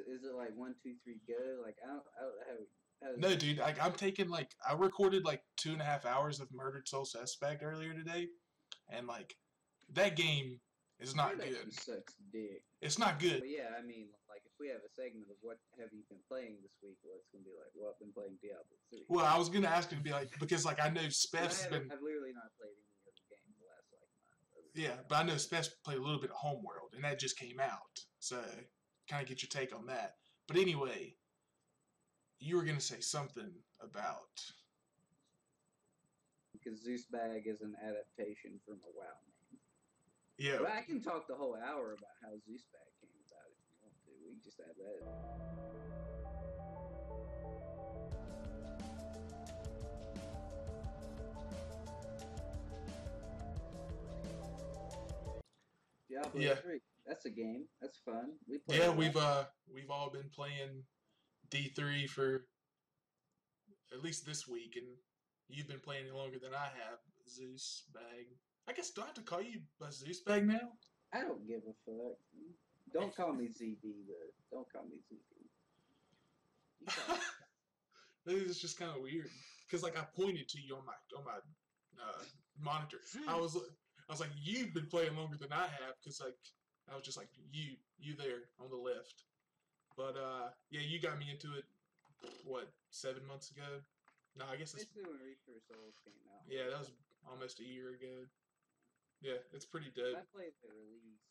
it like 1, 2, 3 go? Like I don't how No, dude, I'm taking like I recorded like 2.5 hours of Murdered Soul Suspect earlier today, and like that game is not that good. actually sucks dick. It's not good. But yeah, I mean, like if we have a segment of what have you been playing this week, well, it's gonna be like, well, I've been playing Diablo 3. Well, I was gonna ask you to be like because like I know Speph's been. I've literally not played any other game the last like month. Yeah, but I know Speph's played a little bit of Homeworld, and that just came out, so kind of get your take on that. But anyway, you were gonna say something about. Because Zeus Bag is an adaptation from a WoW name. Yeah. But I can talk the whole hour about how Zeus Bag came about if you want to. We can just add that. Diablo 3. That's a game. That's fun. We've all been playing D3 for at least this week, and you've been playing it longer than I have. Zeus Bag. I guess do I have to call you a Zeus Bag now? I don't give a fuck. Don't call me ZB, though. Don't call me ZB. This is just kind of weird because like I pointed to you on my monitor. I was like, you've been playing longer than I have because like I was just like you there on the left. But yeah, you got me into it. What 7 months ago? No, I guess it's basically when Reaper Souls came out. Yeah, that was almost a year ago. Yeah, it's pretty dope. I played the release,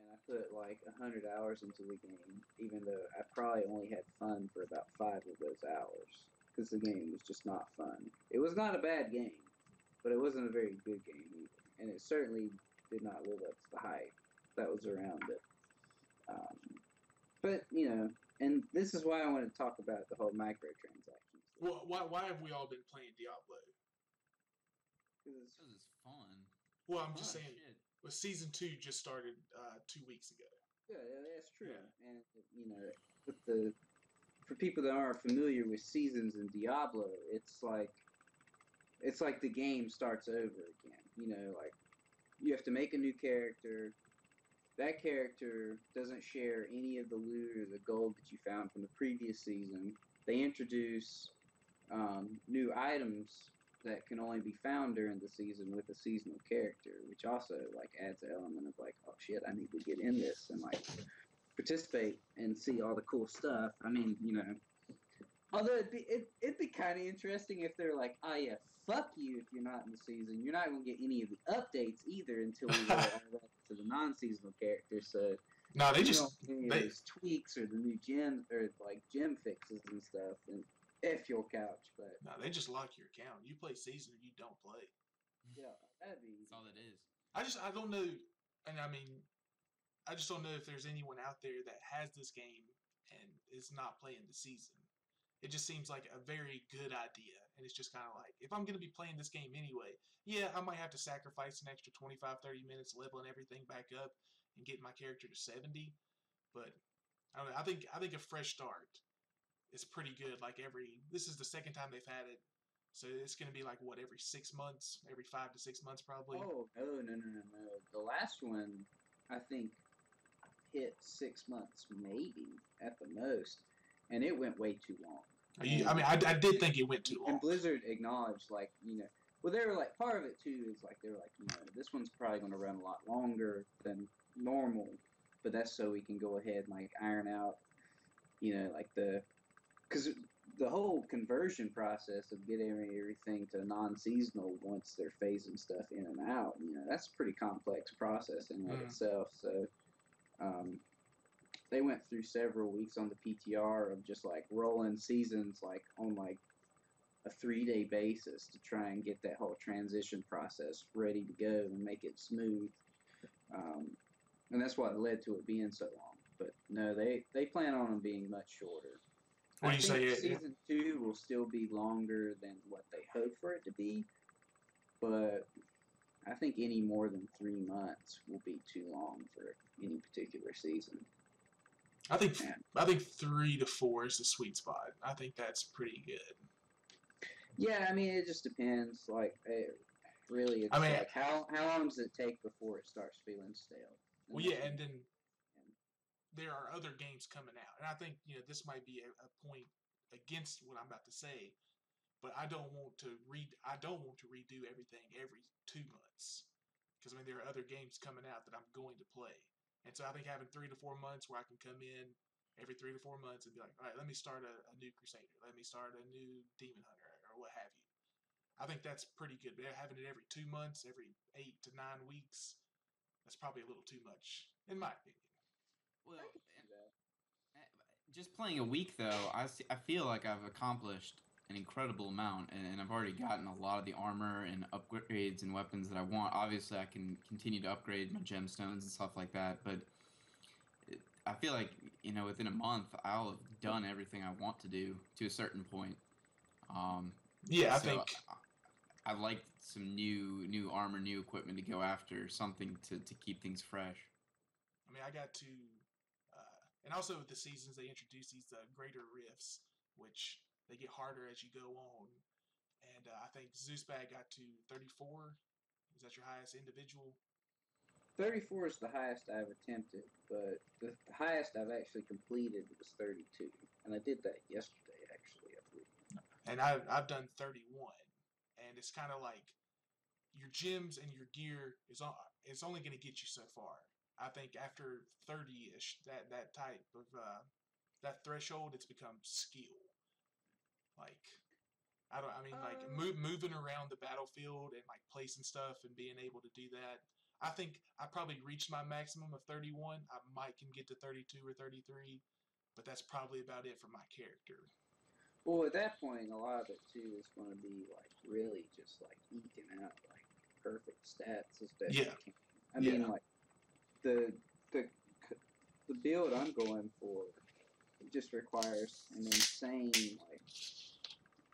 and I put like 100 hours into the game, even though I probably only had fun for about 5 of those hours, because the game was just not fun. It was not a bad game, but it wasn't a very good game either, and it certainly did not live up to the hype that was around it. But, you know, and this is why I want to talk about the whole microtransactions. Well, why have we all been playing Diablo? Because it's fun. Well, I'm just saying, well, Season 2 just started 2 weeks ago. Yeah, that's true. Yeah. And, you know, for people that aren't familiar with seasons in Diablo, it's like the game starts over again. You know, like, you have to make a new character. That character doesn't share any of the loot or the gold that you found from the previous season. They introduce new items that can only be found during the season with a seasonal character, which also like adds an element of like, oh shit, I need to get in this and like participate and see all the cool stuff. I mean, you know, although it'd be kind of interesting if they're like, oh yeah, fuck you if you're not in the season. You're not going to get any of the updates either until we go all the way to the non-seasonal characters. So no, those tweaks or the new gem or like gem fixes and stuff. And if your couch, but no, they just lock your account. You play season or you don't play. Yeah, that'd be. That's all it is. I don't know, and I mean, I just don't know if there's anyone out there that has this game and is not playing the season. It just seems like a very good idea, and it's just kind of like, if I'm going to be playing this game anyway, yeah, I might have to sacrifice an extra 25, 30 minutes leveling everything back up and getting my character to 70, but I don't know, I think a fresh start is pretty good. Like this is the second time they've had it, so it's going to be like, what, every 6 months, every 5 to 6 months probably? Oh, no. The last one, I think, hit 6 months, maybe, at the most. And it went way too long. I did think it went too long. And Blizzard acknowledged, like, you know, well, they were like, part of it too is like, they were like, you know, this one's probably going to run a lot longer than normal, but that's so we can go ahead and, like, iron out, you know, like because the whole conversion process of getting everything to non-seasonal once they're phasing stuff in and out, you know, that's a pretty complex process in and of itself, so, they went through several weeks on the PTR of just like rolling seasons like on like a 3-day basis to try and get that whole transition process ready to go and make it smooth. And that's what led to it being so long. But no, they plan on them being much shorter. What do you say? Season 2 will still be longer than what they hope for it to be, but I think any more than 3 months will be too long for any particular season. I think 3 to 4 is the sweet spot. I think that's pretty good. Yeah, I mean, it just depends. Like, really, it's like how long does it take before it starts feeling stale? Well, yeah, and then there are other games coming out, and I think this might be a point against what I'm about to say, but I don't want to redo everything every 2 months, because I mean there are other games coming out that I'm going to play, and so I think having 3 to 4 months where I can come in every 3 to 4 months and be like, all right, let me start a new Crusader, let me start a new Demon Hunter, or what have you. I think that's pretty good. But having it every 2 months, every 8 to 9 weeks, that's probably a little too much, in my opinion. Well, just playing a week though, I feel like I've accomplished an incredible amount, and I've already gotten a lot of the armor and upgrades and weapons that I want. Obviously, I can continue to upgrade my gemstones and stuff like that, but I feel like within a month I'll have done everything I want to do to a certain point. Yeah, I think I like some new armor, new equipment to go after, something to keep things fresh. I mean, I got to, and also with the seasons, they introduce these greater rifts, which they get harder as you go on. And I think Zeusbag got to 34. Is that your highest individual? 34 is the highest I've attempted, but the highest I've actually completed was 32. And I did that yesterday, actually, I believe. And I've done 31. And it's kind of like your gems and your gear it's only going to get you so far. I think after 30-ish, that type of that threshold, it's become skill. Like moving around the battlefield and like placing stuff and being able to do that. I think I probably reached my maximum of 31. I might can get to 32 or 33, but that's probably about it for my character. Well, at that point, a lot of it too is going to be like really just like eking out like perfect stats as best you can. I mean, like the build I'm going for, it just requires an insane like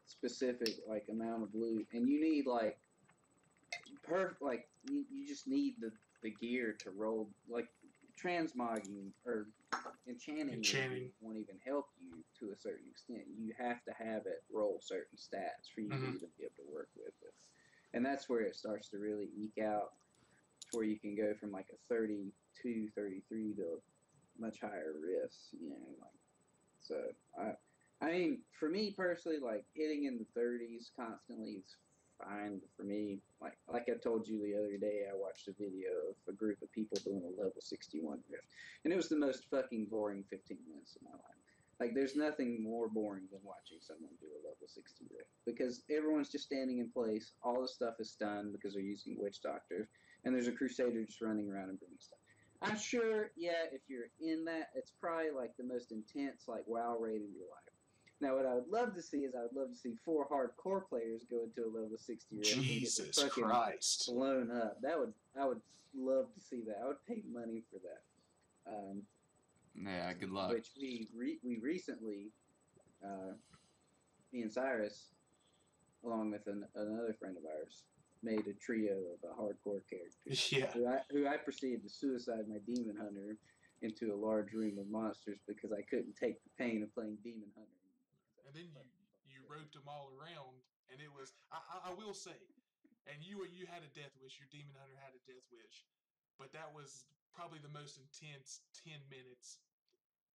specific like amount of loot, and you need like you just need the gear to roll. Like transmogging or enchanting won't even help you to a certain extent. You have to have it roll certain stats for you to even be able to work with it. And that's where it starts to really eke out, to where you can go from like a 32, 33 to much higher risks, so I mean, for me personally, like hitting in the 30s constantly is fine for me. Like I told you the other day, I watched a video of a group of people doing a level 61 rift, and it was the most fucking boring 15 minutes of my life. Like, there's nothing more boring than watching someone do a level 60 rift, because everyone's just standing in place, all the stuff is stunned because they're using witch doctors, and there's a crusader just running around and bringing stuff. I'm sure, if you're in that, it's probably like the most intense like WoW raid in your life. Now, what I would love to see is 4 hardcore players go into a level 60 rift and get their fucking Christ blown up. I would love to see that. I would pay money for that. Yeah, good luck. Which we recently, me and Cyrus, along with another friend of ours, made a trio of a hardcore character. Yeah. Who I proceeded to suicide my demon hunter into a large room of monsters because I couldn't take the pain of playing demon hunter. And then you roped them all around, and it was I will say, and you had a death wish. Your demon hunter had a death wish, but that was probably the most intense 10 minutes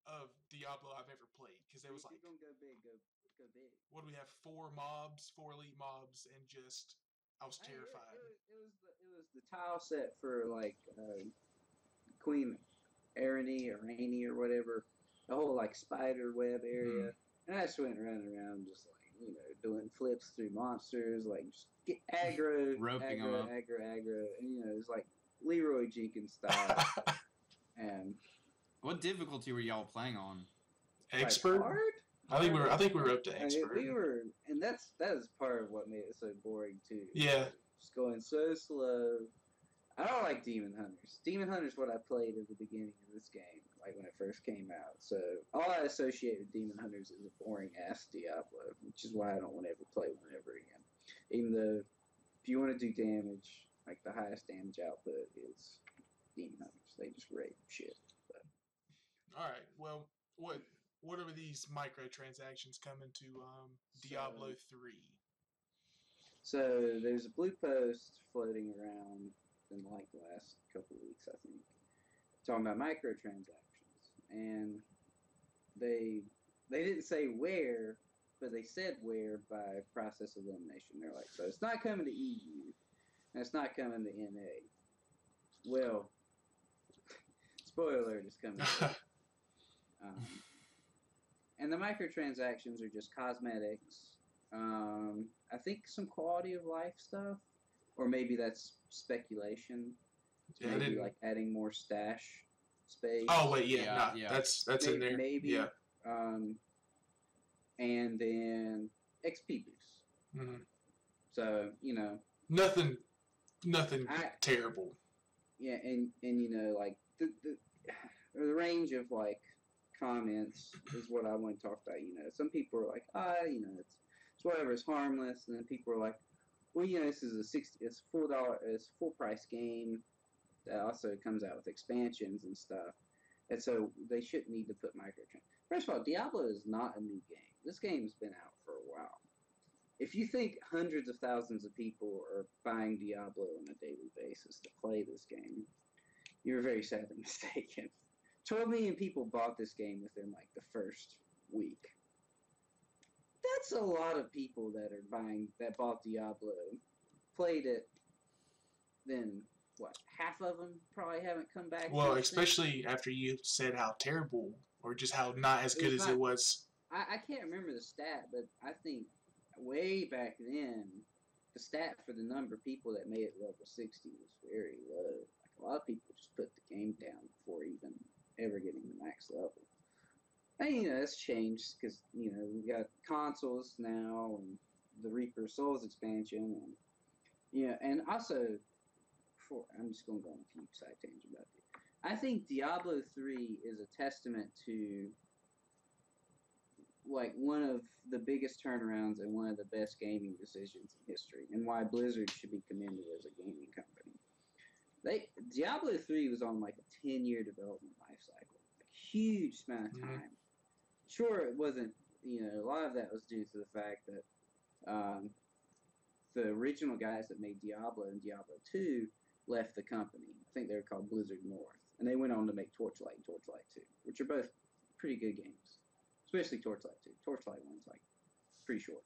of Diablo I've ever played, because there was like, you're gonna go big, go big. What do we have? 4 elite mobs, and just I was terrified. It was the tile set for like Queen Arany or Rainy or whatever, the whole like spider web area, and I just went running around just like doing flips through monsters, like just get aggro, roping them up, aggro, and it's like Leroy Jenkins style. And what difficulty were y'all playing on? Expert. Hard? I think we were up to expert. We were, and that is part of what made it so boring too. Yeah. Just going so slow. I don't like Demon Hunters. Demon Hunters what I played at the beginning of this game, like when it first came out. So all I associate with Demon Hunters is a boring ass Diablo, which is why I don't want to ever play one ever again. Even though if you want to do damage, like the highest damage output is Demon Hunters. They just raid shit. But. All right. Well, what are these microtransactions coming to Diablo 3? So there's a blue post floating around in like the last couple of weeks, I think, talking about microtransactions. and they didn't say where, but they said where by process of elimination. They're like, so it's not coming to EU, and it's not coming to NA. Well, spoiler alert, it's coming to and the microtransactions are just cosmetics. I think some quality of life stuff, or maybe that's speculation. Yeah, Maybe like adding more stash space. Oh wait, yeah, that's in there. Maybe, yeah. And then XP boosts. Mm-hmm. So nothing terrible. Yeah, and like the range of like comments is what I want to talk about. Some people are like, it's whatever, it's harmless, and then people are like, well, this is it's full price game that also comes out with expansions and stuff, and so they shouldn't need to put microtransactions. First of all, Diablo is not a new game. This game's been out for a while. If you think hundreds of thousands of people are buying Diablo on a daily basis to play this game, you're very sadly mistaken. 12 million people bought this game within like the first week. That's a lot of people that bought Diablo, played it, then what? Half of them probably haven't come back. Well, especially after you said how terrible, or just how not as good as it was. I can't remember the stat, but I think way back then, the stat for the number of people that made it level 60 was very low. Like a lot of people just put the game down before even ever getting the max level. And that's changed because we got consoles now and the Reaper Souls expansion, and also I'm just going to go on a few side tangents about it. I think Diablo 3 is a testament to like one of the biggest turnarounds and one of the best gaming decisions in history, and why Blizzard should be commended as a gaming company. Diablo 3 was on like a 10-year development life cycle, like huge amount of time. Mm-hmm. Sure, it wasn't. A lot of that was due to the fact that the original guys that made Diablo and Diablo 2 left the company. I think they were called Blizzard North, and they went on to make Torchlight and Torchlight 2, which are both pretty good games. Especially Torchlight 2. Torchlight 1's like pretty short.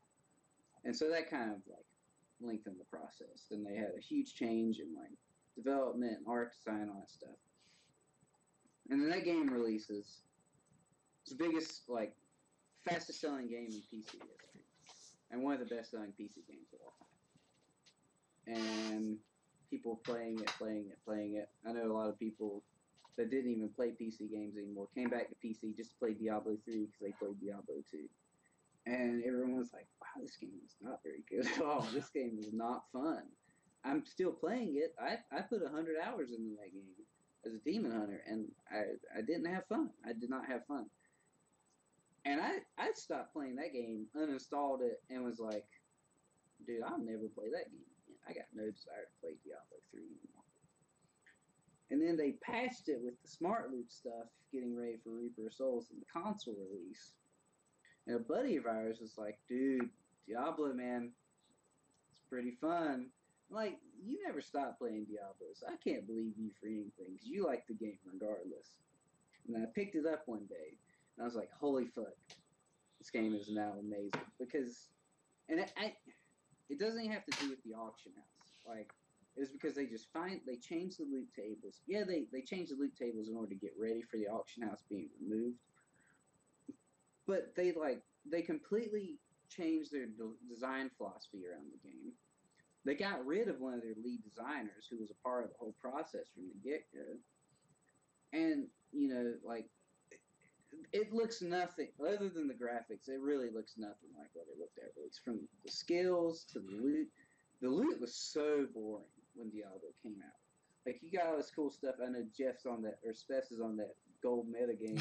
And so that kind of like lengthened the process. Then they had a huge change in like development and art design, all that stuff. And then that game releases. It's the biggest, like, fastest selling game in PC history. And one of the best selling PC games of all time. And people playing it. I know a lot of people that didn't even play PC games anymore came back to PC just to play Diablo 3 because they played Diablo 2. And everyone was like, wow, this game is not very good at all. This game is not fun. I'm still playing it. I put 100 hours into that game as a demon hunter, and I didn't have fun. I did not have fun. And I stopped playing that game, uninstalled it, and was like, dude, I'll never play that game again. I got no desire to play Diablo 3 anymore. And then they patched it with the smart loot stuff, getting ready for Reaper of Souls in the console release. And a buddy of ours was like, dude, Diablo, man, it's pretty fun. I'm like, you never stopped playing Diablo, so I can't believe you for anything, because you like the game regardless. And I picked it up one day, and I was like, holy fuck, this game is now amazing. Because, and it doesn't even have to do with the auction house. Like, it was because they changed the loot tables. Yeah, they changed the loot tables in order to get ready for the auction house being removed. But they completely changed their design philosophy around the game. They got rid of one of their lead designers who was a part of the whole process from the get-go. And, it looks nothing, other than the graphics, it really looks nothing like what it looked at. It's from the skills to the loot. The loot was so boring when Diablo came out. Like, you got all this cool stuff. I know Jeff's on that, or Spess is on that gold meta game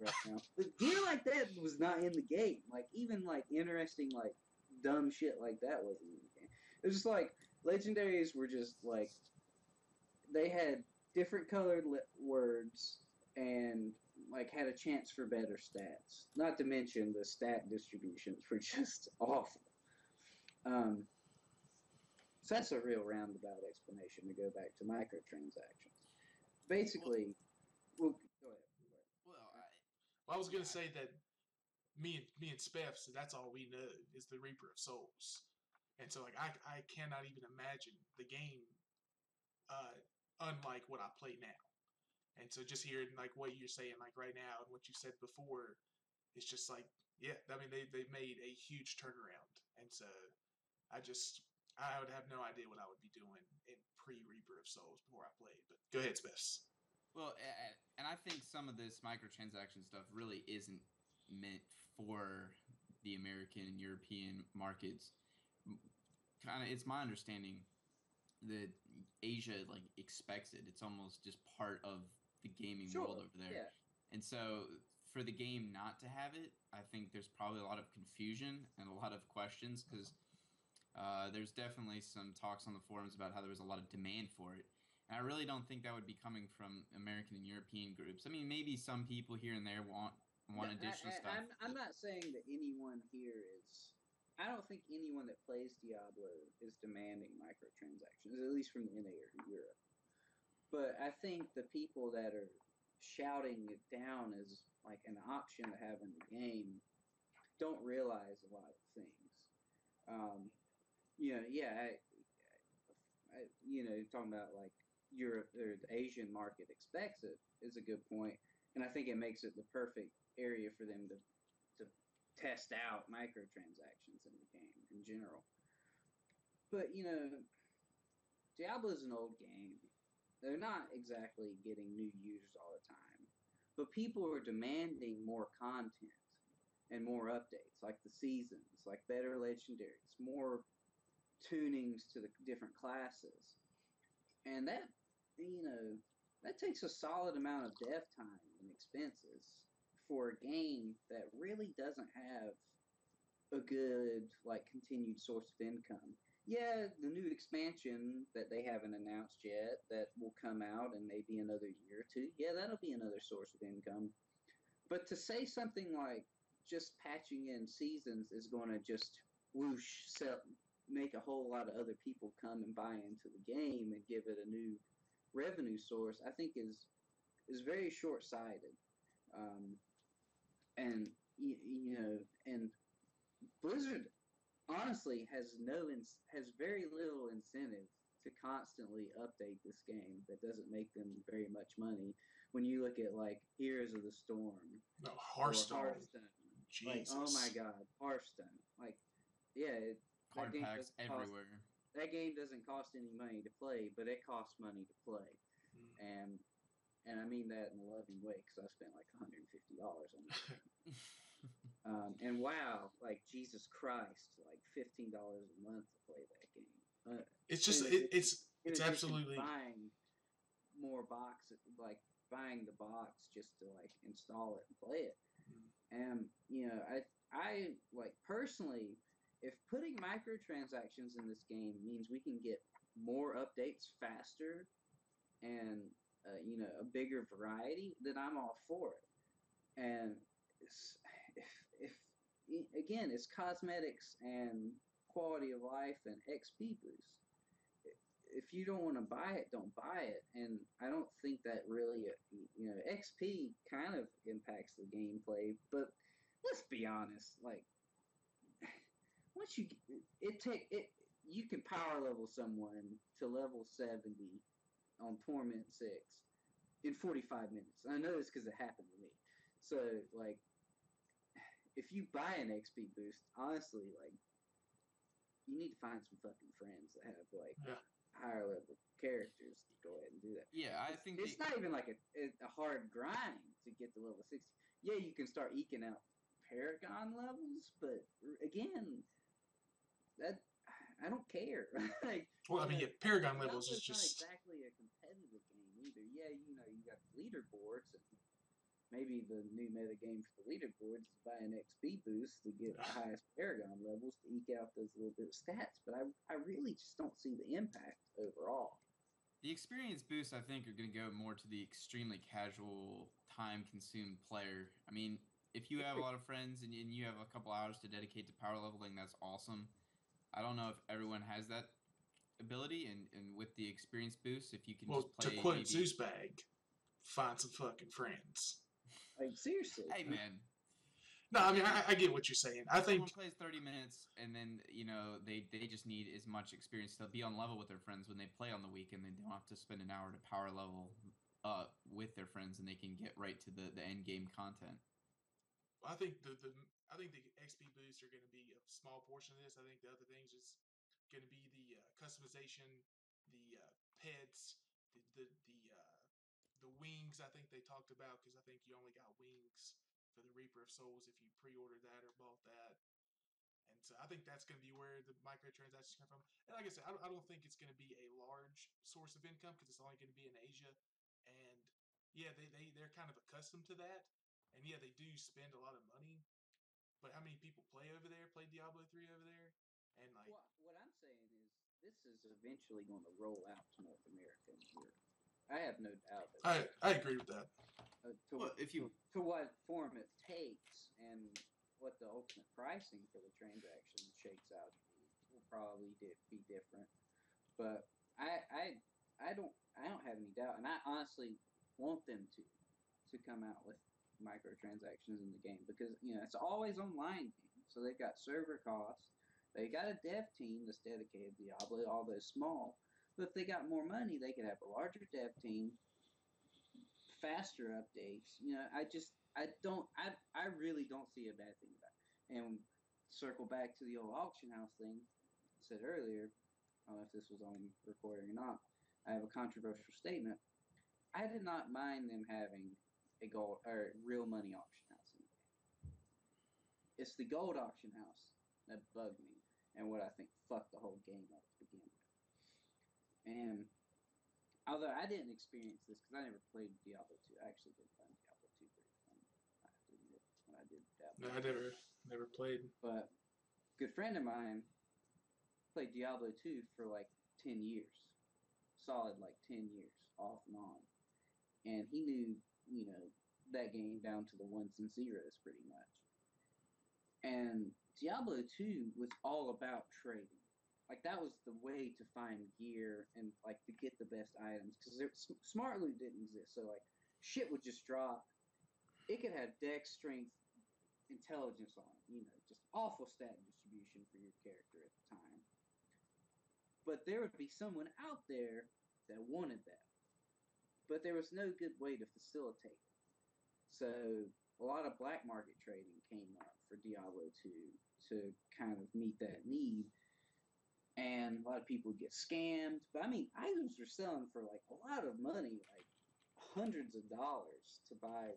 right now. But gear like that was not in the game. Like, even, interesting, dumb shit like that wasn't in the game. It was just, legendaries were just, they had different colored words and, had a chance for better stats. Not to mention the stat distributions were just awful. So that's a real roundabout explanation to go back to microtransactions. Basically, go ahead. Well, Well, I was gonna say that me and Speff, so that's all we know is the Reaper of Souls, and so like I cannot even imagine the game unlike what I play now. And so just hearing like what you're saying like right now and what you said before, it's just like, yeah, I mean they made a huge turnaround. And so I would have no idea what I would be doing in pre-Reaper of Souls before I played. But go ahead, Spiffs. Well, and I think some of this microtransaction stuff really isn't meant for the American and European markets. Kind of, it's my understanding that Asia like expects it. It's almost just part of the gaming world over there. Yeah. And so for the game not to have it, I think there's probably a lot of confusion and a lot of questions because there's definitely some talks on the forums about how there was a lot of demand for it. And I really don't think that would be coming from American and European groups. I mean, maybe some people here and there want additional stuff. I'm not saying that anyone here is. I don't think anyone that plays Diablo is demanding microtransactions, at least from the NA or Europe. But I think the people that are shouting it down as like an option to have in the game don't realize a lot of things. Talking about like Europe or the Asian market expects it is a good point, and I think it makes it the perfect area for them to test out microtransactions in the game in general. But Diablo's an old game. They're not exactly getting new users all the time, but people are demanding more content and more updates, like the seasons, like better legendaries, more tunings to the different classes, and that takes a solid amount of dev time and expenses for a game that really doesn't have a good like continued source of income. Yeah, the new expansion that they haven't announced yet that will come out in maybe another year or two, yeah, that'll be another source of income. But to say something like just patching in seasons is going to just whoosh make a whole lot of other people come and buy into the game and give it a new revenue source, I think is very short-sighted. And Blizzard honestly has very little incentive to constantly update this game that doesn't make them very much money. When you look at like Heroes of the Storm, no, Hearthstone. Like, oh my God, Hearthstone. Like, yeah, card packs everywhere. That game doesn't cost any money to play, but it costs money to play. And I mean that in a loving way because I spent like $150 on it. And wow, like Jesus Christ, like $15 a month to play that game. It's just it's absolutely buying more boxes, like buying the box just to like install it and play it. And I like personally, if putting microtransactions in this game means we can get more updates faster and a bigger variety, then I'm all for it. And if it's cosmetics and quality of life and XP boost. If you don't want to buy it, don't buy it. And I don't think that really, XP kind of impacts the gameplay. But let's be honest, like once you you can power level someone to level 70 on Torment 6 in 45 minutes. I know this because it happened to me. So like, if you buy an XP boost, honestly, like, you need to find some fucking friends that have like higher level characters to go ahead and do that. Yeah, I think it's not even like a hard grind to get to level 60. Yeah, you can start eking out Paragon levels, but again, that I don't care. Like, well, I mean, Paragon levels is just not exactly a competitive game either. Yeah, you got leaderboards, and maybe the new meta game for the leaderboards is buy an XP boost to get the highest Paragon levels to eke out those little bit of stats. But I really just don't see the impact overall. The experience boosts, I think, are going to go more to the extremely casual, time-consumed player. I mean, if you have a lot of friends and you have a couple hours to dedicate to power leveling, that's awesome. I don't know if everyone has that ability, and with the experience boost, if you can just play... to quote Zeusbag, find some fucking friends. Like, seriously. Hey, man. No, I mean, I get what you're saying. I think someone plays 30 minutes and then, they just need as much experience to be on level with their friends when they play on the weekend. They don't have to spend an hour to power level with their friends, and they can get right to the end game content. I think the XP boosts are going to be a small portion of this. I think the other things is going to be the customization, the pets, the wings. I think they talked about, because I think you only got wings for the Reaper of Souls if you pre-ordered that or bought that. And so I think that's going to be where the microtransactions come from. And like I said, I don't think it's going to be a large source of income, because it's only going to be in Asia. And yeah, they're kind of accustomed to that. And yeah, they do spend a lot of money. But how many people play over there, play Diablo 3 over there? And like, well, what I'm saying is this is eventually going to roll out to North America and Europe. I have no doubt that I agree with that. To what form it takes and what the ultimate pricing for the transaction shakes out to be will probably be different. But I don't have any doubt, and I honestly want them to come out with microtransactions in the game, because it's always online game, so they've got server costs, they got a dev team that's dedicated to Diablo, although small. But if they got more money, they could have a larger dev team, faster updates. I really don't see a bad thing about it. And circle back to the old auction house thing I said earlier. I don't know if this was on recording or not. I have a controversial statement. I did not mind them having a gold or real money auction house in the game. It's the gold auction house that bugged me, and what I think fucked the whole game up to begin with. And although I didn't experience this because I never played Diablo 2, I actually did find Diablo 2 pretty fun. I have to admit, when I did Diablo. No, I never played. But a good friend of mine played Diablo 2 for like 10 years, solid like 10 years off and on, and he knew that game down to the ones and zeros pretty much. And Diablo 2 was all about trading. Like, that was the way to find gear and, like, to get the best items. Because smart loot didn't exist. So, like, shit would just drop. It could have dex, strength, intelligence on it. Just awful stat distribution for your character at the time. But there would be someone out there that wanted that. But there was no good way to facilitate it. So a lot of black market trading came up for Diablo 2 to kind of meet that need. And a lot of people get scammed. But I mean, items were selling for like a lot of money, like hundreds of dollars to buy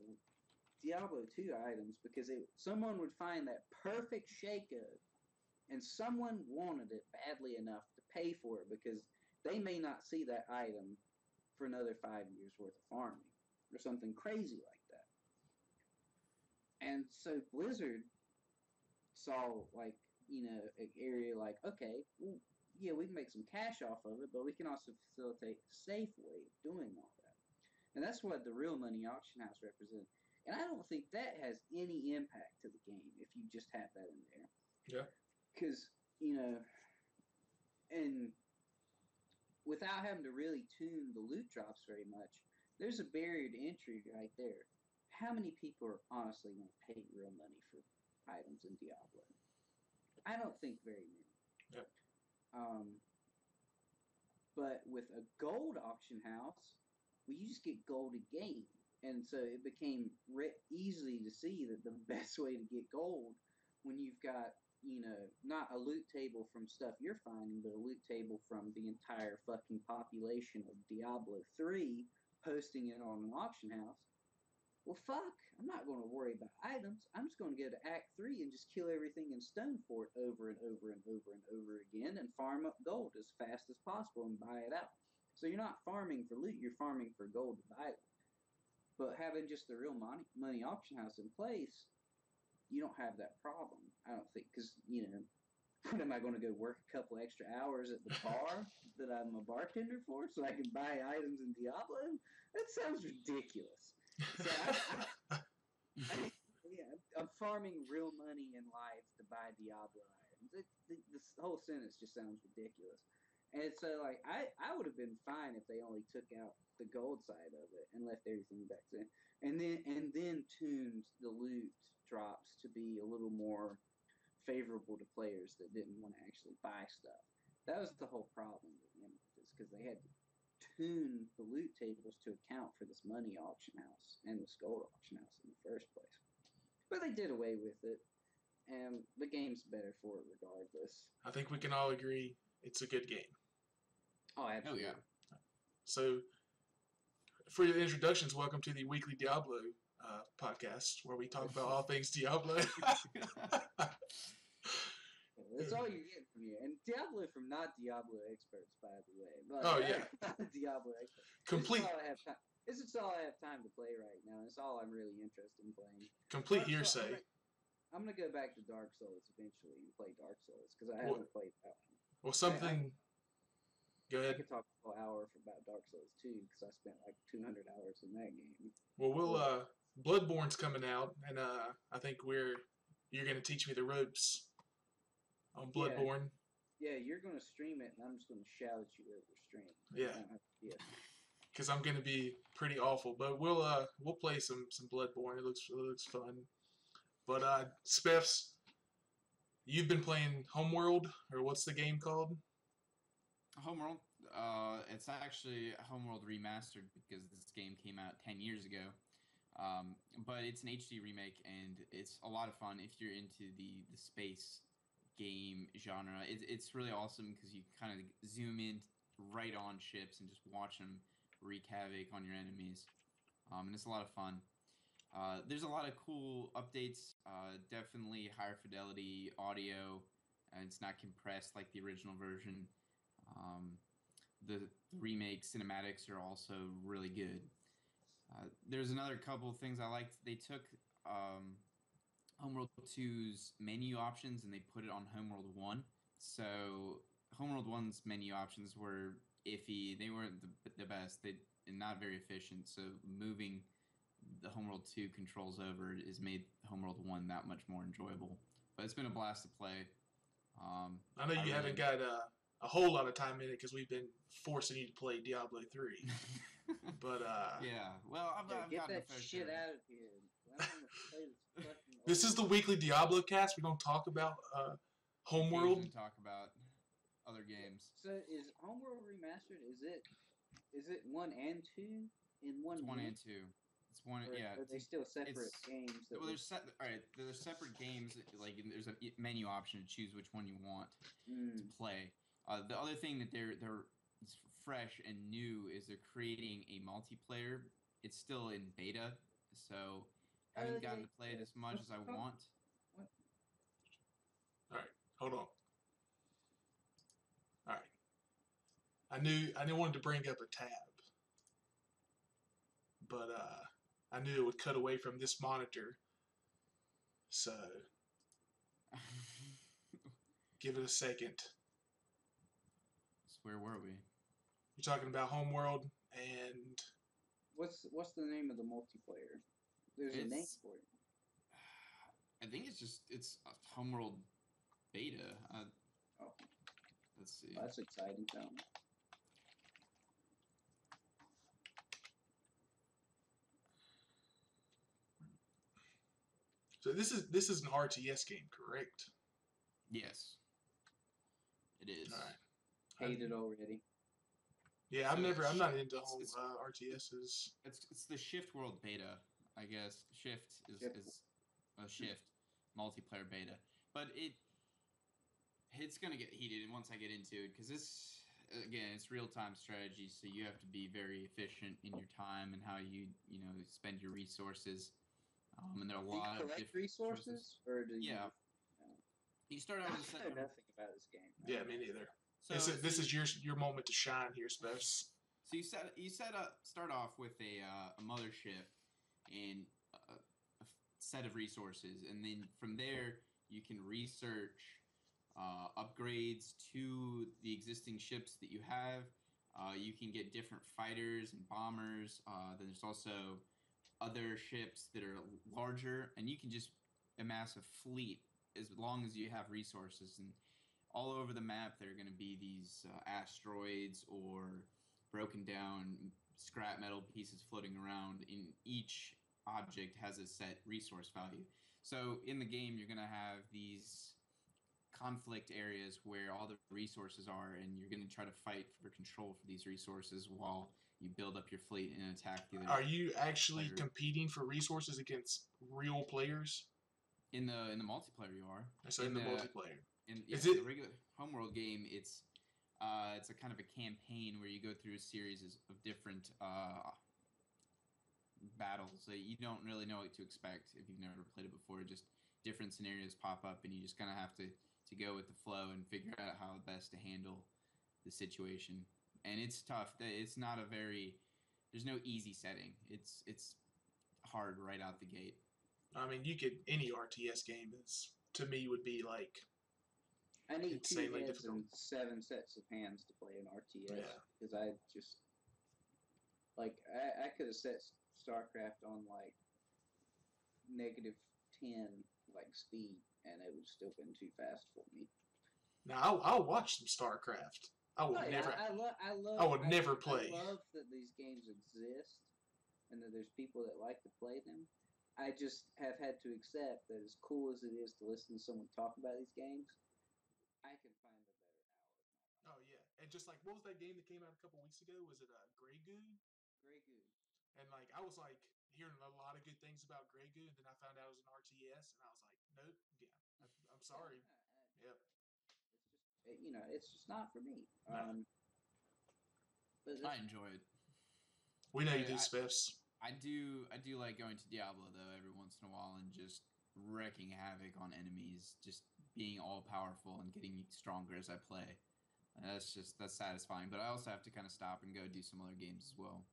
Diablo 2 items, because someone would find that perfect Shaco, and someone wanted it badly enough to pay for it, because they may not see that item for another 5 years worth of farming or something crazy like that. And so Blizzard saw, like, an area like, okay, well, yeah, we can make some cash off of it, but we can also facilitate a safe way of doing all that. And that's what the real money auction house represents. And I don't think that has any impact to the game if you just have that in there. Yeah. Because, and without having to really tune the loot drops very much, there's a barrier to entry right there. How many people are honestly going to pay real money for items in Diablo? I don't think very many. Yep. But with a gold auction house, well, you just get gold a game. And so it became easy to see that the best way to get gold, when you've got, not a loot table from stuff you're finding, but a loot table from the entire fucking population of Diablo 3 posting it on an auction house. Well, fuck, I'm not going to worry about items. I'm just going to go to Act 3 and just kill everything in Stonefort over and over and over and over again and farm up gold as fast as possible and buy it out. So you're not farming for loot, you're farming for gold to buy it. But having just the real money auction house in place, you don't have that problem, I don't think. Because, what am I going to go work a couple extra hours at the bar that I'm a bartender for so I can buy items in Diablo? That sounds ridiculous. So I'm farming real money in life to buy Diablo items. This whole sentence just sounds ridiculous. And so, like, I would have been fine if they only took out the gold side of it and left everything back then, and then tuned the loot drops to be a little more favorable to players that didn't want to actually buy stuff. That was the whole problem with Images, because they had to tune the loot tables to account for this money auction house and this gold auction house in the first place. But they did away with it, and the game's better for it regardless. I think we can all agree it's a good game. Oh, absolutely. yeah. So, for your introductions, welcome to the weekly Diablo podcast, where we talk about all things Diablo. That's all you're getting from here. And Diablo from not Diablo experts, by the way. But Oh, yeah. Not Diablo experts. Complete. This is all I have time to play right now. It's all I'm really interested in playing. Complete hearsay. I'm gonna go back to Dark Souls eventually and play Dark Souls because I haven't played that one. Well, something. Go I ahead. could talk for an hour about Dark Souls 2 because I spent like 200 hours in that game. Well, Bloodborne's coming out, and I think you're gonna teach me the ropes on Bloodborne. Yeah, you're gonna stream it, and I'm just gonna shout at you over stream. Yeah. Because I'm gonna be pretty awful, but we'll play some Bloodborne. It looks fun. But Spiffs, you've been playing Homeworld, or what's the game called? Homeworld. It's actually Homeworld Remastered because this game came out 10 years ago. But it's an HD remake, and it's a lot of fun if you're into the space game genre. It's really awesome because you kind of zoom in right on ships and just watch them wreak havoc on your enemies. And it's a lot of fun. There's a lot of cool updates. Definitely higher fidelity audio, and it's not compressed like the original version. The remake cinematics are also really good. There's another couple of things I liked. They took Homeworld 2's menu options and they put it on Homeworld 1. So Homeworld 1's menu options were iffy. They weren't the best. And not very efficient. So moving the Homeworld 2 controls over has made Homeworld 1 that much more enjoyable. But it's been a blast to play. I know you haven't got a whole lot of time in it because we've been forcing you to play Diablo 3. But yeah, well, I've get gotten that the shit out of here. I don't want to play this fucking this is the weekly Diablo cast. We don't talk about Homeworld. We talk about other games. So is Homeworld Remastered? Is it 1 and 2 in one? It's 1 game? and 2. It's one. Or Yeah. are they still separate games? Well, there's separate games. Like there's a menu option to choose which one you want to play. The other thing that they're fresh and new is they're creating a multiplayer. It's still in beta, so I haven't gotten to play it as much as I want. What? All right, hold on. All right, I wanted to bring up a tab, but I knew it would cut away from this monitor, so give it a second. So where were we? You're talking about Homeworld and What's the name of the multiplayer? There's a name for it. I think it's a Homeworld beta. Let's see. That's exciting. so this is an RTS game, correct? Yes, it is. All right. Hate it already. Yeah, So I'm not into it's- RTSs. It's the Shift World beta, I guess. Shift is a Shift multiplayer beta, but it's gonna get heated once I get into it because it's real time strategy, so you have to be very efficient in your time and how you spend your resources. And there are a lot of different resources, or do you? Yeah. You start out with I know nothing about this game. Yeah, me neither. So This is your moment to shine here, Spence. So you start off with a mothership and a set of resources, and then from there you can research upgrades to the existing ships that you have. You can get different fighters and bombers. Then there's also other ships that are larger, and you can just amass a fleet as long as you have resources. And all over the map there are going to be these asteroids or broken down scrap metal pieces floating around. In each object has a set resource value. So in the game, you're going to have these conflict areas where all the resources are, and you're going to try to fight for control for these resources while you build up your fleet and attack the other. Are you actually player. competing for resources against real players? In the multiplayer, you are. So in the multiplayer. Is it the regular Homeworld game? It's a kind of a campaign where you go through a series of different battles. So you don't really know what to expect if you've never played it before. Just different scenarios pop up, and you just kind of have to go with the flow and figure out how best to handle the situation. And it's tough. It's not a very... There's no easy setting. It's hard right out the gate. I mean, any RTS game to me would be like... I need 2 heads and 7 sets of hands to play an RTS. Because I just... Like, I could have set StarCraft on, like, -10, like, speed, and it would still been too fast for me. Now, I'll watch some StarCraft. I would never play. I love that these games exist, and that there's people that like to play them. I just have had to accept that as cool as it is to listen to someone talk about these games, I can find a better hour. Oh, yeah. And just like, what was that game that came out a couple weeks ago? Was it Grey Goo? Grey Goo. And like, I was like hearing a lot of good things about Grey Goo, and then I found out it was an RTS, and I was like, nope, yeah, I'm sorry. Yep. It's just, it's just not for me. No. But I enjoy it. We know you do, Spiffs. I do like going to Diablo though every once in a while and just wreaking havoc on enemies, just being all powerful and getting stronger as I play. That's satisfying. But I also have to kind of stop and go do some other games as well.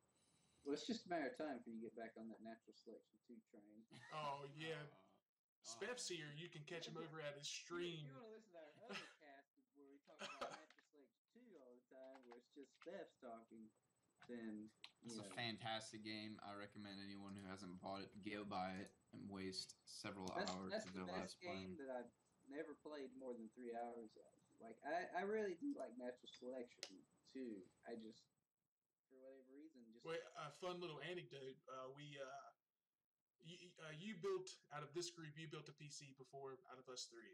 Well, it's just a matter of time for you to get back on that Natural Selection 2 train. Oh, yeah. Spiff's here. You can catch him over at his stream. If you want to listen to our other cast where we talk about Natural Selection 2 all the time, where it's just Spiff's talking, then... It's a fantastic game. I recommend anyone who hasn't bought it go buy it and waste several hours of their lives playing. That's the best game that I've never played more than 3 hours of. Like, I really do like Natural Selection 2. I just... For whatever reason, just... Wait, a fun little anecdote. You built, out of this group, you built a PC before out of us 3.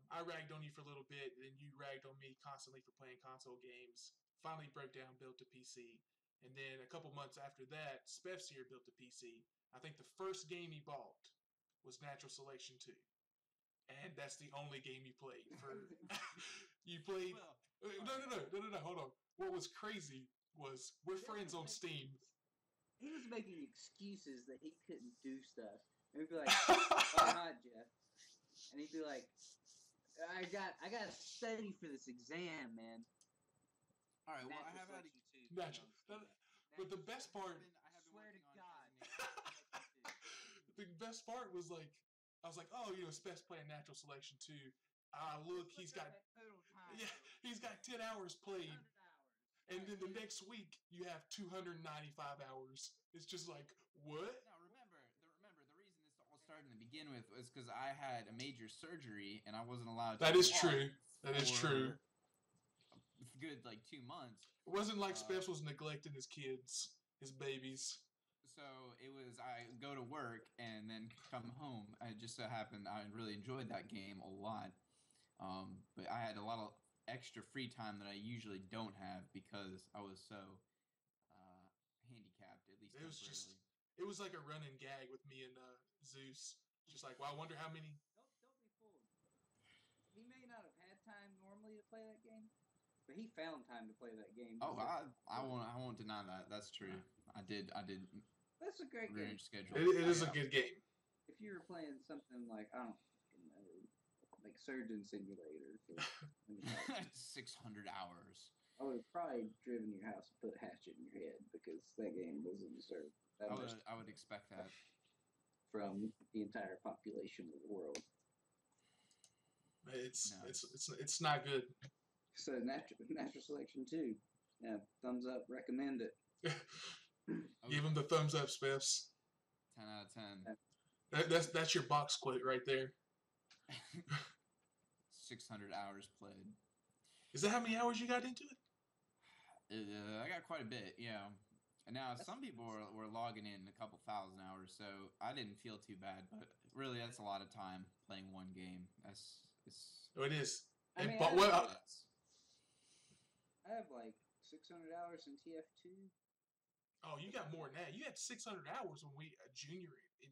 I ragged on you for a little bit, then you ragged on me constantly for playing console games. Finally broke down, built a PC. And then a couple months after that, Spefsier built a PC. I think the first game he bought was Natural Selection 2. And that's the only game you played. You played... No, hold on. What was crazy was we're friends on Steam. He was making excuses that he couldn't do stuff. And we'd be like, why not, Jeff? And he'd be like, I gotta study for this exam, man. All right, well, I have had Natural. But the best part... I swear to God. The best part was like, I was like, oh, Spef's playing Natural Selection 2. Look, he's got 10 hours played. And then the next week, you have 295 hours. It's just like, what? Now, remember, the reason this all started to begin with was because I had a major surgery, and I wasn't allowed to... That is true. That is true. A good, 2 months. It wasn't like Spef was neglecting his kids, his babies. So, it was, I go to work, and then come home. It just so happened I really enjoyed that game a lot. But I had a lot of extra free time that I usually don't have because I was so handicapped, at least temporarily. It was like a running gag with me and Zeus. Just like, well, I wonder how many... Don't be fooled. He may not have had time normally to play that game, but he found time to play that game. Oh, I won't deny that. That's true. I did. That's a great game. Schedule. It is a good game. If you were playing something like, I don't know, like Surgeon Simulator for 600 hours. I would have probably driven your house and put a hatchet in your head because that game doesn't deserve that much. I would expect that from the entire population of the world. It's not good. So Natural Selection 2. Yeah, thumbs up, recommend it. Give him the thumbs up, Spiffs. 10 out of 10. That's your box quote right there. 600 hours played. Is that how many hours you got into it? I got quite a bit, yeah. And now some people were logging in a couple thousand hours, so I didn't feel too bad. But really, that's a lot of time playing one game. Oh, it is. I mean, I have like 600 hours in TF2. Oh, you got more than that. You had 600 hours when we a junior in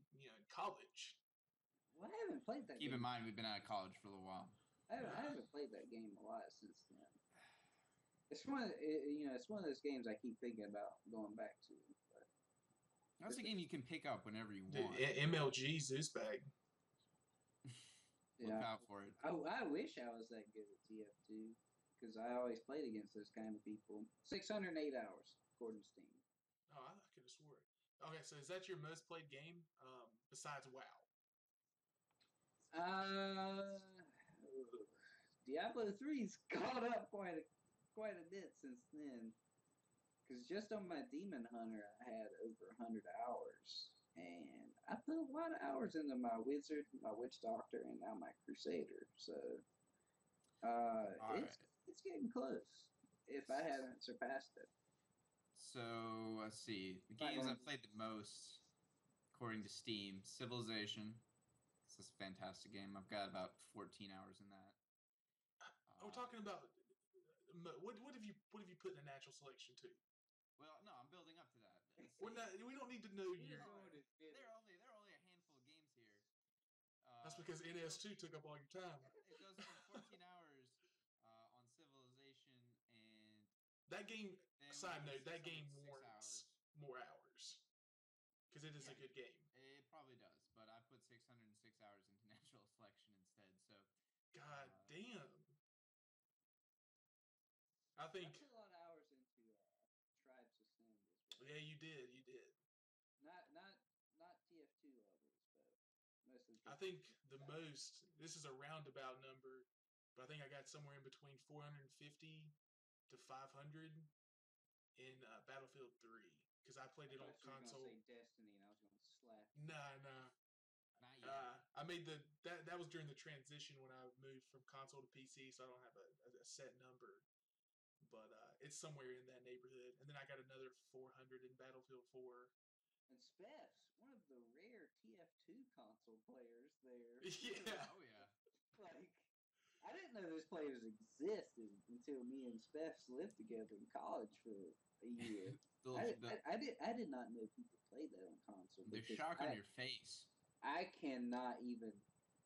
college. Well, I haven't played that. Keep in mind, we've been out of college for a little while. I haven't played that game a lot since then. It's one of those games I keep thinking about going back to. But that's a game you can pick up whenever you Dude, want. MLG Zeus bag. Look out for it. I wish I was that good at TF2 because I always played against those kind of people. 608 hours according to Steam. Oh, I could have swore. Okay, so is that your most played game besides WoW? Diablo 3's caught up quite a bit since then. Because just on my Demon Hunter, I had over 100 hours. And I put a lot of hours into my Wizard, my Witch Doctor, and now my Crusader. So, it's getting close. If I haven't surpassed it. So, let's see. The games I've played the most, according to Steam, Civilization. This is a fantastic game. I've got about 14 hours in that. We're talking about what have you put in a natural selection to? Well, no, I'm building up to that. We don't need to know your. There are only a handful of games here. That's because NS2 took up all your time. It does spend 14 hours on Civilization, and that game. Side note: that game warrants more hours because it is a good game. It probably does, but I put 606 hours into natural selection instead. So, God damn. I think. I put a lot of hours into Tribes of Sin as well. Yeah, you did. Not TF2 levels, but mostly. I think the most. This is a roundabout number, but I think I got somewhere in between 450 to 500 in Battlefield 3 because I played it on console. I was going to say Destiny, and I was going to slap. Nah. Not yet. I made that was during the transition when I moved from console to PC, so I don't have a set number. But it's somewhere in that neighborhood. And then I got another 400 in Battlefield 4. And Specs, one of the rare TF2 console players there. Yeah. Oh, yeah. Like, I didn't know those players existed until me and Specs lived together in college for a year. I did not know people played that on console. The shock on your face. I cannot even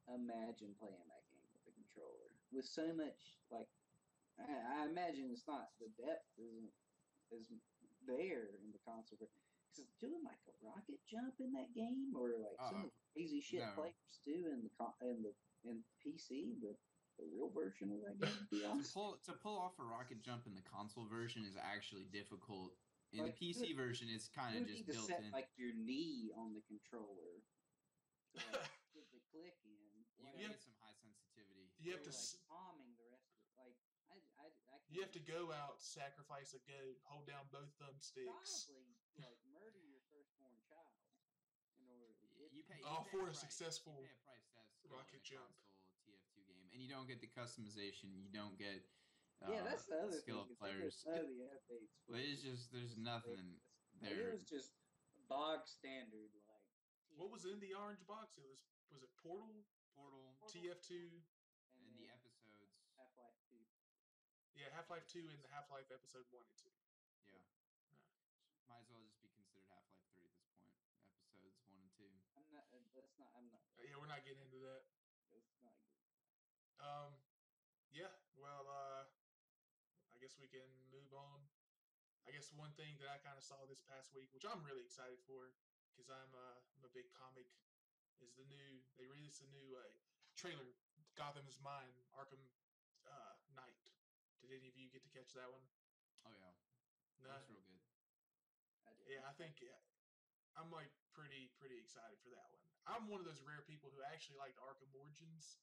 imagine playing that game with a controller. With so much, like, I imagine it's not, the depth isn't there in the console. Because doing like a rocket jump in that game, or like some of the crazy shit players do in PC, the real version of that game, to be honest. To pull off a rocket jump in the console version is actually difficult. In the PC version, it's kind of just built in. Like your knee on the controller to get the click in. You need some high sensitivity. You have to palming the rest of it. Like you have to go out, sacrifice a goat, hold down both thumbsticks. Probably murder your firstborn child in order to get you pay for a successful rocket jump console TF2 game, and you don't get the customization. You don't get that's the other skill thing, of players. But it's just there's nothing there. It was just bog standard What was in the orange box? Was it Portal, TF2, and the episodes. Half-Life 2. Yeah, Half-Life 2 and the Half-Life episode 1 and 2. Yeah. Might as well just be considered Half-Life 3 at this point. Episodes 1 and 2. I'm not. Yeah, we're not getting into that. That's not good. Yeah, well, I guess we can move on. I guess one thing that I kind of saw this past week, which I'm really excited for, because I'm a big comic, is they released a new trailer, Gotham is Mine, Arkham Knight. Did any of you get to catch that one? Oh, yeah. No. That's real good. Yeah, I think I'm like pretty excited for that one. I'm one of those rare people who actually liked Arkham Origins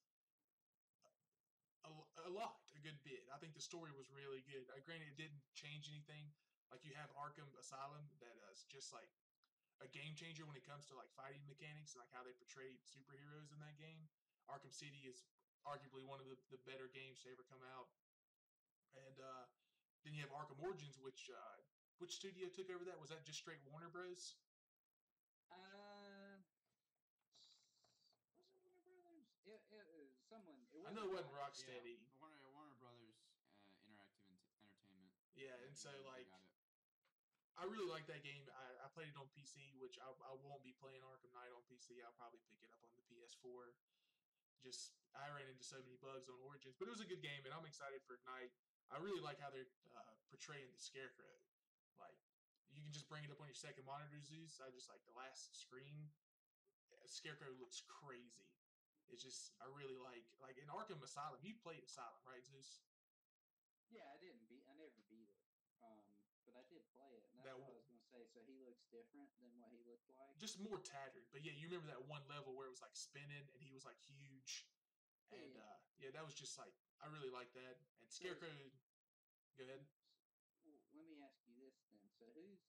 a good bit. I think the story was really good. Granted, it didn't change anything. Like you have Arkham Asylum that is just like a game changer when it comes to like fighting mechanics and like how they portrayed superheroes in that game. Arkham City is arguably one of the better games to ever come out. And then you have Arkham Origins, which studio took over that? Was that just straight Warner Bros? Was it Warner Brothers? It was someone. I know it wasn't Rocksteady. Yeah, Warner Brothers Interactive Entertainment. Yeah, and so like, got it. I really like that game. I played it on PC, which I won't be playing Arkham Knight on PC. I'll probably pick it up on the PS4. I ran into so many bugs on Origins, but it was a good game, and I'm excited for Knight. I really like how they're portraying the Scarecrow. Like, you can just bring it up on your second monitor, Zeus. I just like the last screen. Scarecrow looks crazy. It's just, I really like in Arkham Asylum. You played Asylum, right, Zeus? Yeah, I never beat it. But I did play it, and that's what I was going to say. So he looks different than what he looked like? Just more tattered. But yeah, you remember that one level where it was like spinning and he was like huge. And yeah, that was just like, I really like that. And Scarecrow, go ahead. Well, let me ask you this then. So who's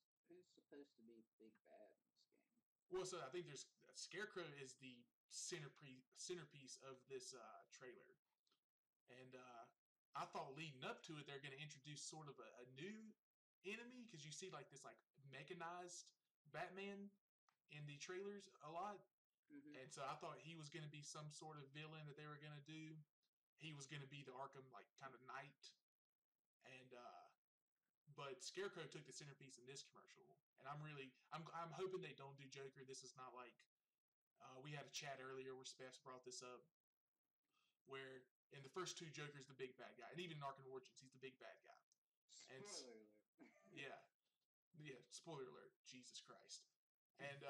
supposed to be the big bad in this game? Well, so I think there's Scarecrow is the centerpiece of this trailer. And I thought leading up to it, they're going to introduce sort of a new enemy, because you see like this like mechanized Batman in the trailers a lot. Mm-hmm. And so I thought he was going to be some sort of villain that they were going to do. He was going to be the Arkham like kind of knight. And but Scarecrow took the centerpiece in this commercial, and I'm hoping they don't do Joker. This is not like we had a chat earlier where Spence brought this up, where in the first two, Joker's the big bad guy, and even in Arkham Origins, he's the big bad guy. Spoiler alert. Yeah, spoiler alert. Jesus Christ. And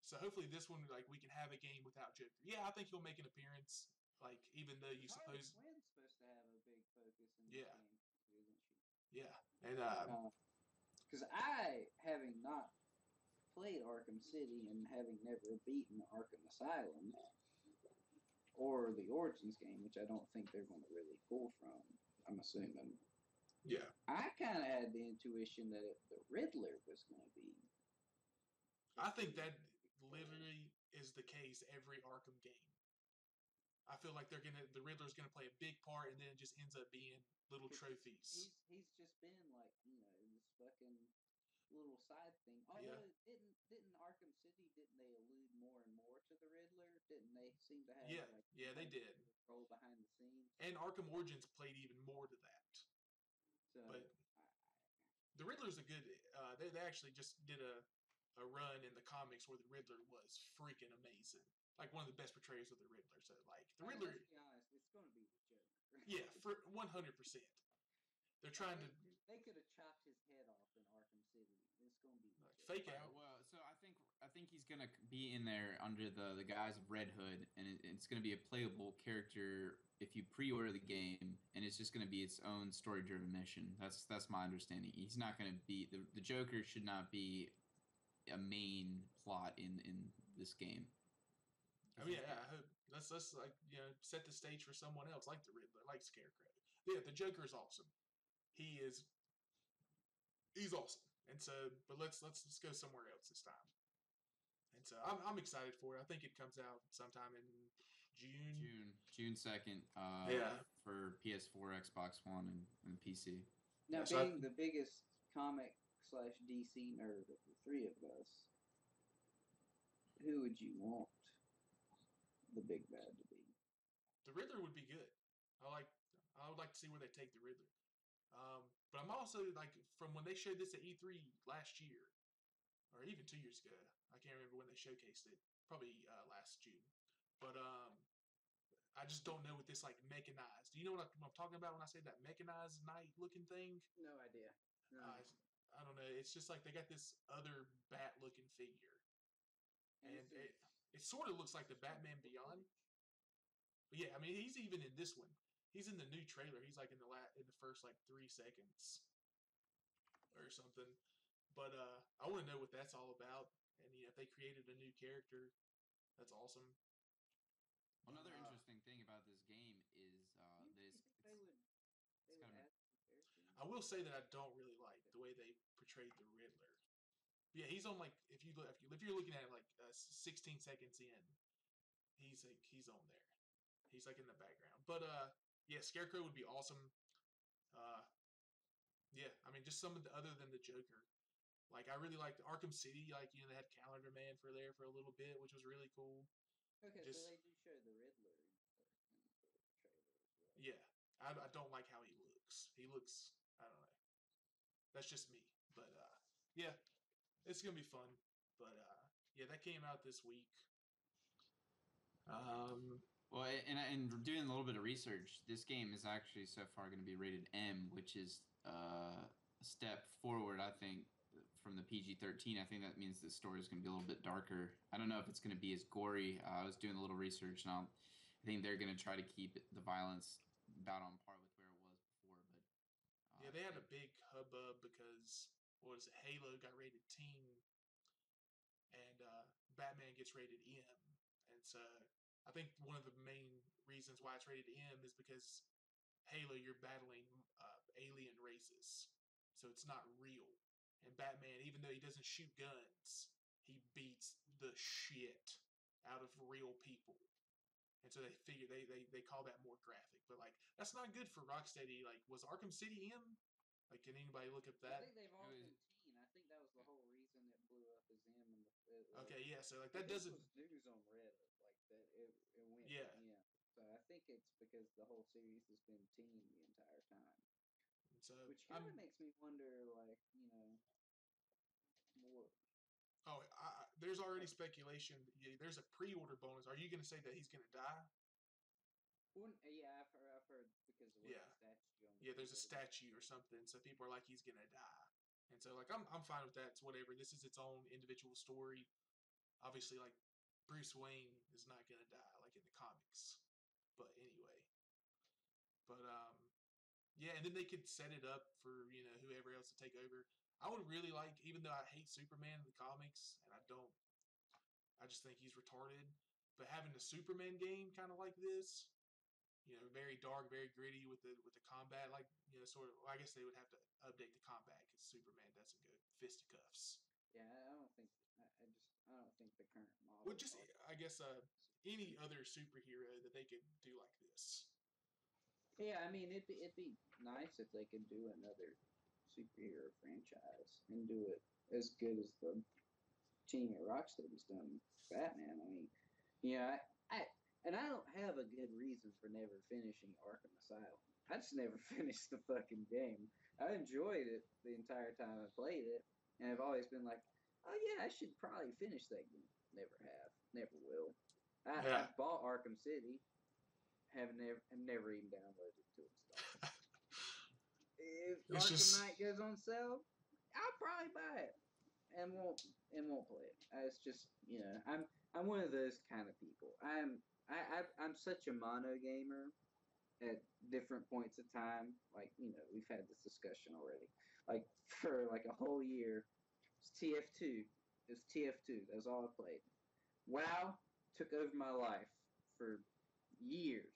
so hopefully this one, like, we can have a game without Joker. Yeah, I think he'll make an appearance. Like, even though you suppose Harley Quinn's supposed to have a big focus in this game, isn't she? Yeah, and because I, having not played Arkham City and having never beaten Arkham Asylum or the Origins game, which I don't think they're going to really pull from, I'm assuming. Yeah, I kind of had the intuition that the Riddler was going to be. I think that literally is the case every Arkham game. I feel like the Riddler's gonna play a big part, and then it just ends up being little trophies. He's just been like, this fucking little side thing. Although didn't Arkham City, didn't they allude more and more to the Riddler? Didn't they seem to have they did role behind the scenes? And Arkham Origins played even more to that. So, but the Riddler's a good. They actually just did a run in the comics where the Riddler was freaking amazing. Like one of the best portrayals of the Riddler. So like the Riddler. Let's be honest, it's going to be the Joker. Yeah, for 100%. They're trying to. They could have chopped his head off in Arkham City. It's going to be the Joker. Fake out. Well, so I think he's gonna be in there under the guise of Red Hood, and it's gonna be a playable character if you pre-order the game, and it's just gonna be its own story-driven mission. That's my understanding. He's not gonna be the Joker should not be a main plot in this game. I mean, yeah, I hope let's like set the stage for someone else like the Riddler, like Scarecrow. Yeah, the Joker is awesome. He's awesome. And so, but let's go somewhere else this time. And so I'm excited for it. I think it comes out sometime in June 2nd. For PS4, Xbox One, and PC. Now, being the biggest comic/DC nerd of the three of us, who would you want the big bad to be? The Riddler would be good. I would like to see where they take the Riddler. But I'm also like, from when they showed this at E3 last year, or even 2 years ago, I can't remember when they showcased it. Probably last June. But I just don't know what this like mechanized. Do you know what I'm talking about when I say that mechanized knight looking thing? No idea. No. I don't know. It's just like they got this other bat looking figure, and it sort of looks like the Batman Beyond. But yeah, I mean, he's even in this one. He's in the new trailer. He's like in the first like 3 seconds or something. But I want to know what that's all about. And if they created a new character, that's awesome. Another interesting thing about this game is I will say that I don't really like the way they portrayed the Riddler. Yeah, he's on like if you're looking at it like 16 seconds in, he's on there. he's like in the background. But yeah, Scarecrow would be awesome. Yeah, I mean, just some of the other than the Joker. Like, I really liked Arkham City. Like, they had Calendar Man for there for a little bit, which was really cool. Okay, so they do show the Riddler in the trailer as well. Yeah, I don't like how he looks. He looks, I don't know. That's just me. But yeah, it's gonna be fun. But yeah, that came out this week. Well, and doing a little bit of research, this game is actually so far going to be rated M, which is a step forward, I think, from the PG-13. I think that means the story is going to be a little bit darker. I don't know if it's going to be as gory. I was doing a little research, and I think they're going to try to keep the violence about on par with where it was before. But yeah, they had a big hubbub because Halo got rated teen, and Batman gets rated M, and so I think one of the main reasons why it's rated M is because Halo, you're battling alien races, so it's not real. And Batman, even though he doesn't shoot guns, he beats the shit out of real people. And so they figure they call that more graphic, but like that's not good for Rocksteady. Like, was Arkham City M? Like, can anybody look up that? I think they've always been teen. I think that was the whole reason it blew up as M. Okay, yeah. So like that doesn't. This was news on Reddit, like that it went. Yeah. Yeah. So I think it's because the whole series has been teen the entire time. So which kind of makes me wonder, like, more. Oh, there's already speculation. There's a pre-order bonus. Are you going to say that he's going to die? Well, yeah, I've heard because of the statue. Yeah, there's a statue or something, so people are like, he's going to die. And so, like, I'm fine with that. It's whatever. This is its own individual story. Obviously, like, Bruce Wayne is not going to die, like in the comics. But anyway. But, yeah, and then they could set it up for, whoever else to take over. I would really like, even though I hate Superman in the comics, and I just think he's retarded, but having a Superman game kind of like this, very dark, very gritty with the combat, like, sort of, well, I guess they would have to update the combat because Superman doesn't go fisticuffs. Yeah, I don't think, I don't think the current model. Well, just, I guess, any other superhero that they could do like this. Yeah, I mean, it'd be nice if they could do another superhero franchise and do it as good as the team at Rocksteady's done Batman. I mean, I don't have a good reason for never finishing Arkham Asylum. I just never finished the fucking game. I enjoyed it the entire time I played it, and I've always been like, oh yeah, I should probably finish that game. Never have, never will. I bought Arkham City. Have never even downloaded it to install. If Arkham Knight goes on sale, I'll probably buy it and won't play it. It's just, I'm one of those kind of people. I'm such a mono gamer at different points of time. Like, we've had this discussion already. Like, for like a whole year, it's TF2. It's TF2. That's all I played. WoW took over my life for years.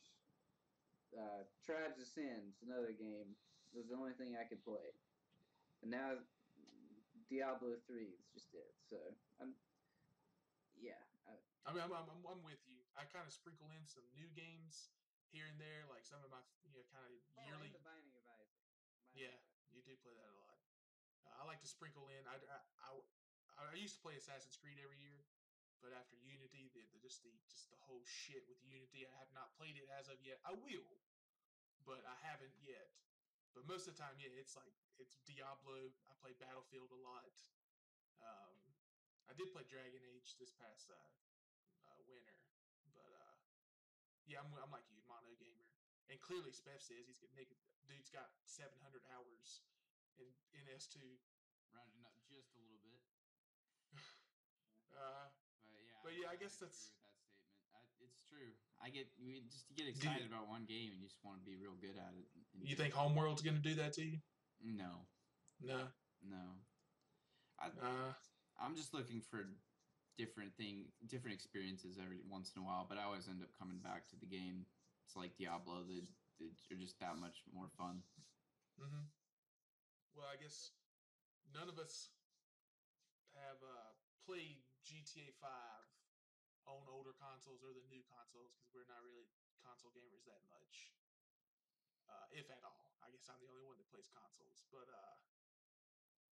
Tribes of Sin's another game. It was the only thing I could play. And now Diablo 3 is just it. So I'm with you. I kind of sprinkle in some new games here and there, like some of my kind of yearly. The Binding of Isaac. You do play that a lot. I like to sprinkle in. I used to play Assassin's Creed every year, but after Unity, just the whole shit with Unity, I have not played it as of yet. I will, but I haven't yet. But most of the time, it's Diablo. I play Battlefield a lot. I did play Dragon Age this past winter, but I'm like you, mono gamer, and clearly Spef says dude's got 700 hours in S2. Rounding up just a little bit. But yeah, I guess agree with that statement. It's true. You get excited about one game and you just want to be real good at it. You think Homeworld's going to do that to you? No. I'm just looking for different experiences every once in a while, but I always end up coming back to the game. It's like Diablo. They're just that much more fun. Mm-hmm. Well, I guess none of us have played GTA 5 on older consoles or the new consoles because we're not really console gamers that much, if at all. I guess I'm the only one that plays consoles. But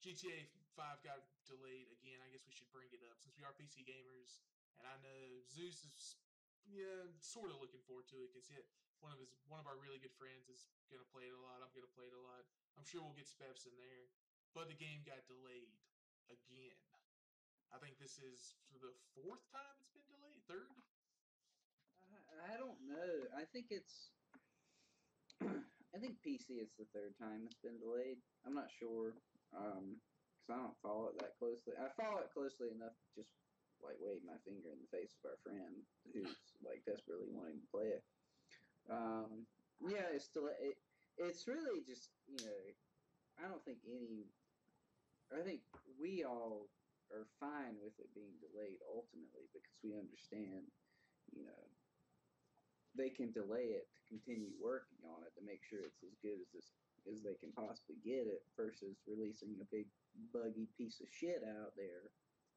GTA 5 got delayed again. I guess we should bring it up since we are PC gamers, and I know Zeus is sort of looking forward to it because one of our really good friends is gonna play it a lot. I'm gonna play it a lot. I'm sure we'll get specs in there, but the game got delayed again. I think this is for the 4th time it's been delayed. 3rd? I don't know. I think it's. I think PC is the 3rd time it's been delayed. I'm not sure, because I don't follow it that closely. I follow it closely enough to just like wave my finger in the face of our friend who's like desperately wanting to play it. Yeah, it's still it's really just I don't think I think we all are fine with it being delayed ultimately because we understand, they can delay it to continue working on it to make sure it's as good as they can possibly get it versus releasing a big buggy piece of shit out there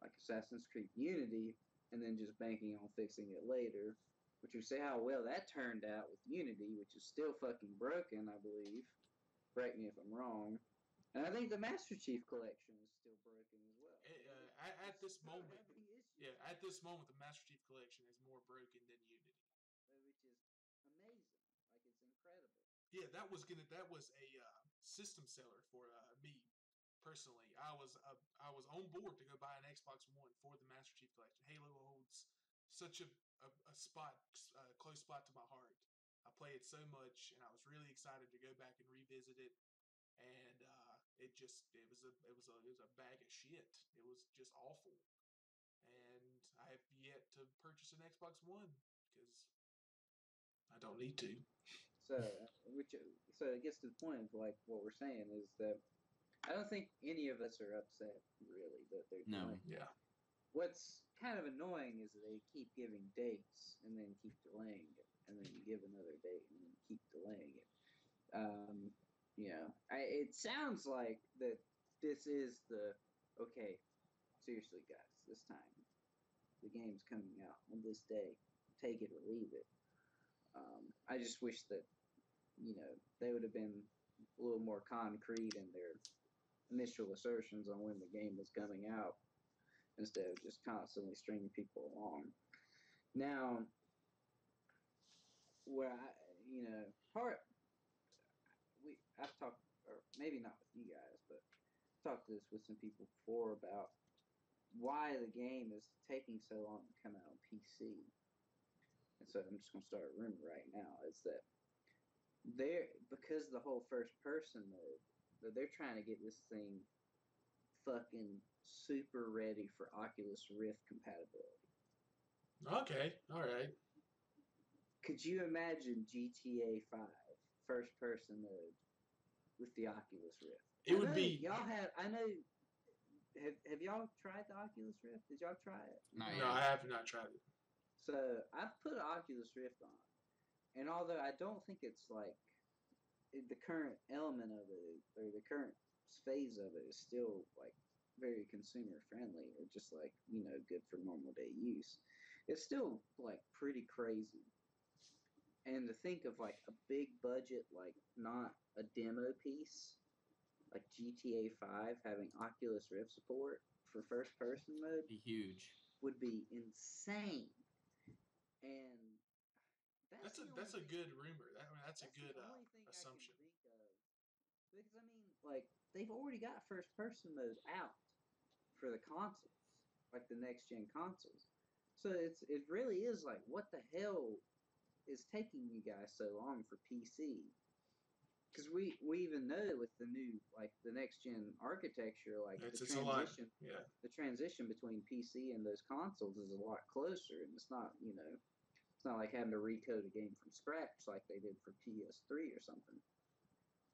like Assassin's Creed Unity and then just banking on fixing it later, which you say how well that turned out with Unity, which is still fucking broken, I believe. Correct me if I'm wrong. And I think the Master Chief Collection is still broken as well. At this moment, at this moment, the Master Chief Collection is more broken than Unity, which is amazing. Like, it's incredible. Yeah, that was a system seller for me personally. I was on board to go buy an Xbox One for the Master Chief Collection. Halo holds such a spot, close spot to my heart. I play it so much, and I was really excited to go back and revisit it. And it was a bag of shit. It was just awful. And I have yet to purchase an Xbox One because I don't need to. So it gets to the point of like what we're saying is that I don't think any of us are upset really that they're delaying. Yeah. What's kind of annoying is that they keep giving dates and then keep delaying it, and then give another date and then keep delaying it. It sounds like that this is okay. Seriously, guys, this time the game's coming out on this day. Take it or leave it. I just wish that they would have been a little more concrete in their initial assertions on when the game was coming out instead of just constantly stringing people along. Now, where I've talked, or maybe not with you guys, but I've talked to this with some people before about why the game is taking so long to come out on PC. And so I'm just going to start a rumor right now, is that because the whole first person mode, that they're trying to get this thing fucking super ready for Oculus Rift compatibility. Okay, alright. Could you imagine GTA 5 first person mode with the Oculus Rift? Have y'all tried the Oculus Rift? Did y'all try it? No, I have not tried it. So I've put an Oculus Rift on, and although I don't think it's like the current element of it or the current phase of it is still like very consumer friendly or just like good for normal day use, it's still like pretty crazy. And to think of like a big budget, like not a demo piece, like GTA 5 having Oculus Rift support for first person mode be huge. Would be insane. And that's a good rumor. That's a good assumption. I can think of, because I mean, like they've already got first person mode out for the consoles, like the next gen consoles. So it really is like, what the hell is taking you guys so long for PC? Because we even know with the new, like the next gen architecture, like the transition between PC and those consoles is a lot closer, and it's not it's not like having to recode a game from scratch like they did for PS3 or something.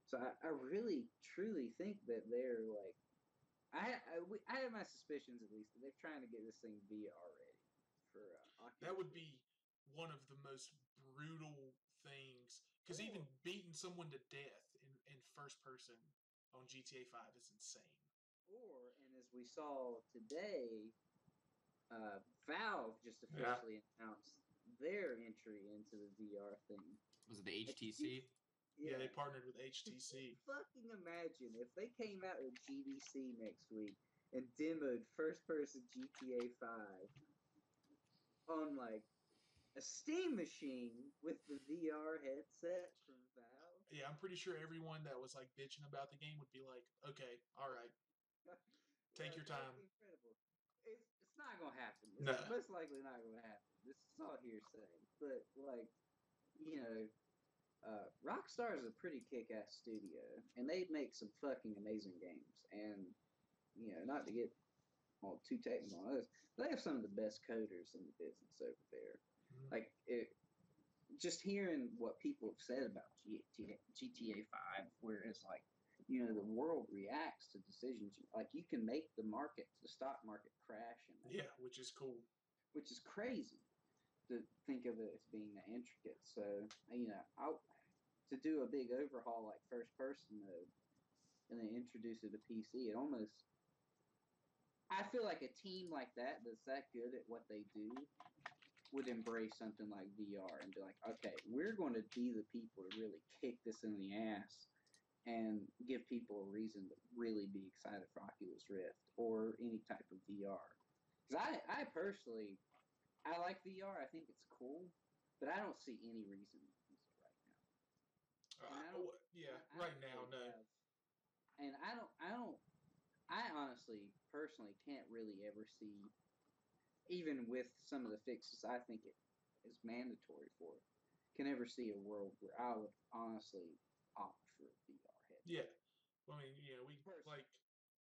So I really truly think that they're like, I have my suspicions at least that they're trying to get this thing VR ready for Oculus. That would be one of the most brutal things, because even beating someone to death in first person on GTA 5 is insane. And as we saw today, Valve just officially announced their entry into the VR thing. Was it the HTC? Yeah, they partnered with HTC. Fucking imagine if they came out with GDC next week and demoed first-person GTA 5 on like a Steam machine with the VR headset from Valve. Yeah, I'm pretty sure everyone that was like bitching about the game would be like, okay, all right, take your time. Incredible. It's not gonna happen. It's No. most likely not gonna happen. This is all hearsay. But like, Rockstar is a pretty kick-ass studio, and they make some fucking amazing games. And not to get all too technical on this, they have some of the best coders in the business over there. Mm-hmm. Like just hearing what people have said about GTA 5, where it's like, the world reacts to decisions. Like, you can make the stock market crash. Yeah, which is cool. Which is crazy to think of it as being that intricate. So, to do a big overhaul like first-person mode and then introduce it to PC, I feel like a team like that's that good at what they do would embrace something like VR and be like, okay, we're going to be the people to really kick this in the ass and give people a reason to really be excited for Oculus Rift or any type of VR. Because I personally, I like VR. I think it's cool, but I don't see any reason to use it right now. Right now, no. And I honestly, personally, can't really ever see, even with some of the fixes I think it is mandatory for it, can ever see a world where I would honestly opt for a VR headset. Yeah. Well, I mean, we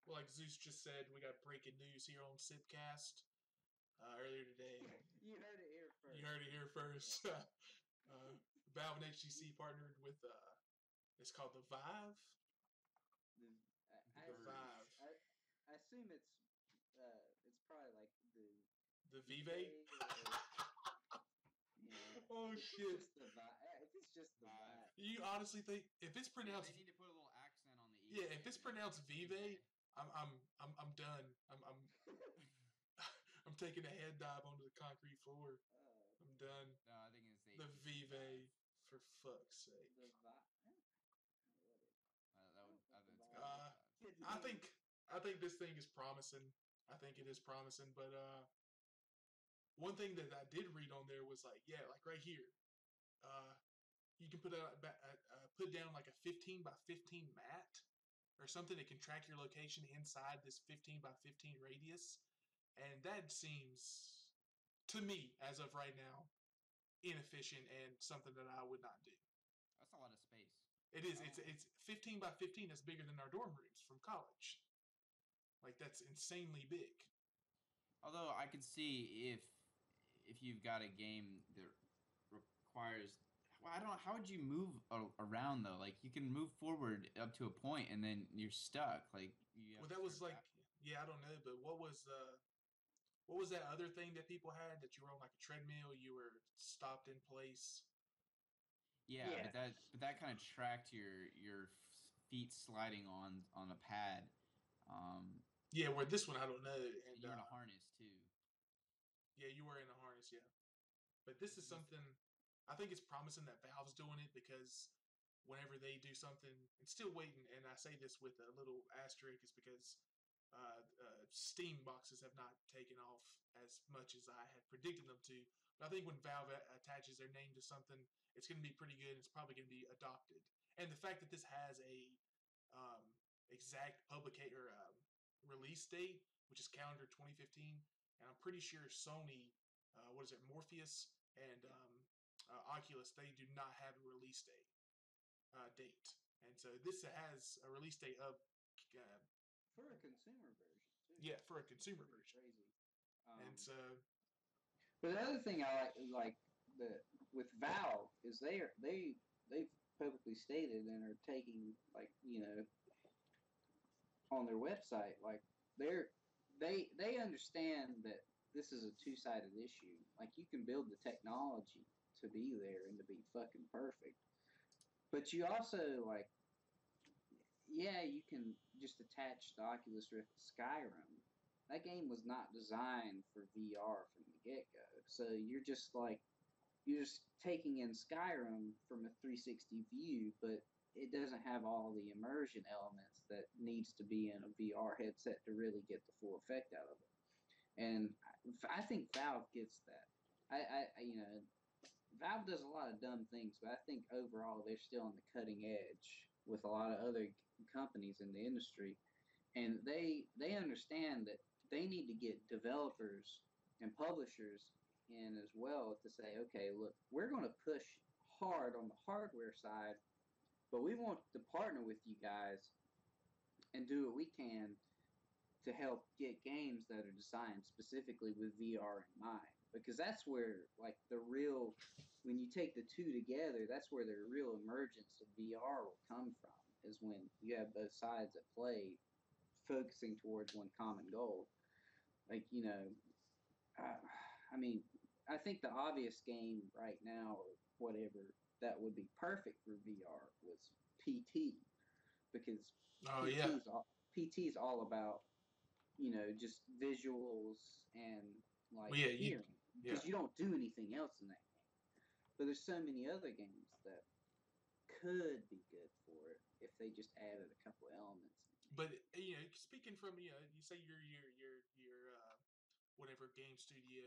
like Zeus just said, we got breaking news here on SIPcast earlier today. You heard it here first. You heard it here first. Valve and HTC partnered with, it's called the Vive. The Vive. I assume it's probably like the Vive. Yeah. Oh shit! It's just the Vive. You honestly think if it's pronounced? They need to put a little accent on the E. Yeah, if it's pronounced Vive, I'm done. I'm taking a head dive onto the concrete floor. I'm done. No, I think it's the Vive. For fuck's sake. The I think this thing is promising. I think it is promising, but one thing that I did read on there was like right here, you can put down like a 15 by 15 mat or something that can track your location inside this 15 by 15 radius, and that seems to me as of right now inefficient and something that I would not do. That's a lot of space. It is. It's 15 by 15. That's bigger than our dorm rooms from college. Like, that's insanely big. Although I could see if you've got a game that requires, I don't know, how would you move around though? Like, you can move forward up to a point and then you're stuck. Like, that was like, I don't know, but what was that other thing that people had that you were on like a treadmill, you were stopped in place? Yeah. but that kind of tracked your feet sliding on a pad. Where this one I don't know. And you're in a harness too. Yeah, you were in a harness, yeah. But this is something I think it's promising that Valve's doing it, because whenever they do something, and still waiting, and I say this with a little asterisk, is because Steam boxes have not taken off as much as I had predicted them to. But I think when Valve attaches their name to something, it's going to be pretty good. It's probably going to be adopted. And the fact that this has a exact release date, which is calendar 2015, and I'm pretty sure Sony, Morpheus and Oculus, they do not have a release date. And so this has a release date of for a consumer version too. Yeah, for a consumer version. Crazy. And so, but the other thing I like with Valve is they've publicly stated and are taking, like, on their website, like, they understand that this is a two-sided issue. Like, you can build the technology to be there and to be fucking perfect, but you also, like, you can just attach the Oculus Rift to Skyrim. That game was not designed for VR from the get-go, so you're just like, you're just taking in Skyrim from a 360 view, but it doesn't have all the immersion elements that needs to be in a VR headset to really get the full effect out of it. And I think Valve gets that. Valve does a lot of dumb things, but I think overall they're still on the cutting edge with a lot of other companies in the industry. And they understand that they need to get developers and publishers in as well to say, okay, look, we're going to push hard on the hardware side, but we want to partner with you guys and do what we can to help get games that are designed specifically with VR in mind. Because that's where, like, when you take the two together, that's where the real emergence of VR will come from, is when you have both sides at play focusing towards one common goal. Like, I think the obvious game right now, or whatever, that would be perfect for VR was PT, because PT is all about, just visuals and hearing, because you don't do anything else in that game. But there's so many other games that could be good for it if they just added a couple of elements. But speaking from you say your whatever game studio,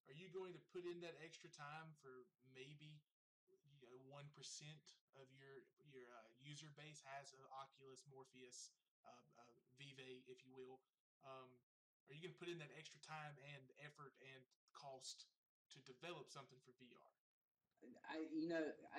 are you going to put in that extra time for maybe 1% of your user base has an Oculus, Morpheus, Vive, if you will? Are you going to put in that extra time and effort and cost to develop something for VR?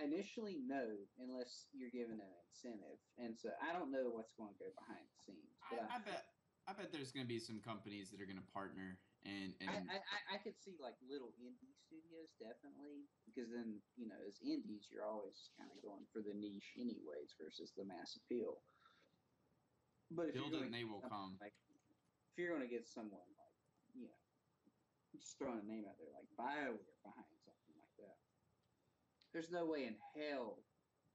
Initially no, unless you're given an incentive, and so I don't know what's going to go behind the scenes. But I bet there's going to be some companies that are going to partner, and I could see like little indie studios definitely, because then as indies you're always kind of going for the niche anyways versus the mass appeal. But if they will come. If you're going to get someone like just throwing a name out there like BioWare behind something like that, there's no way in hell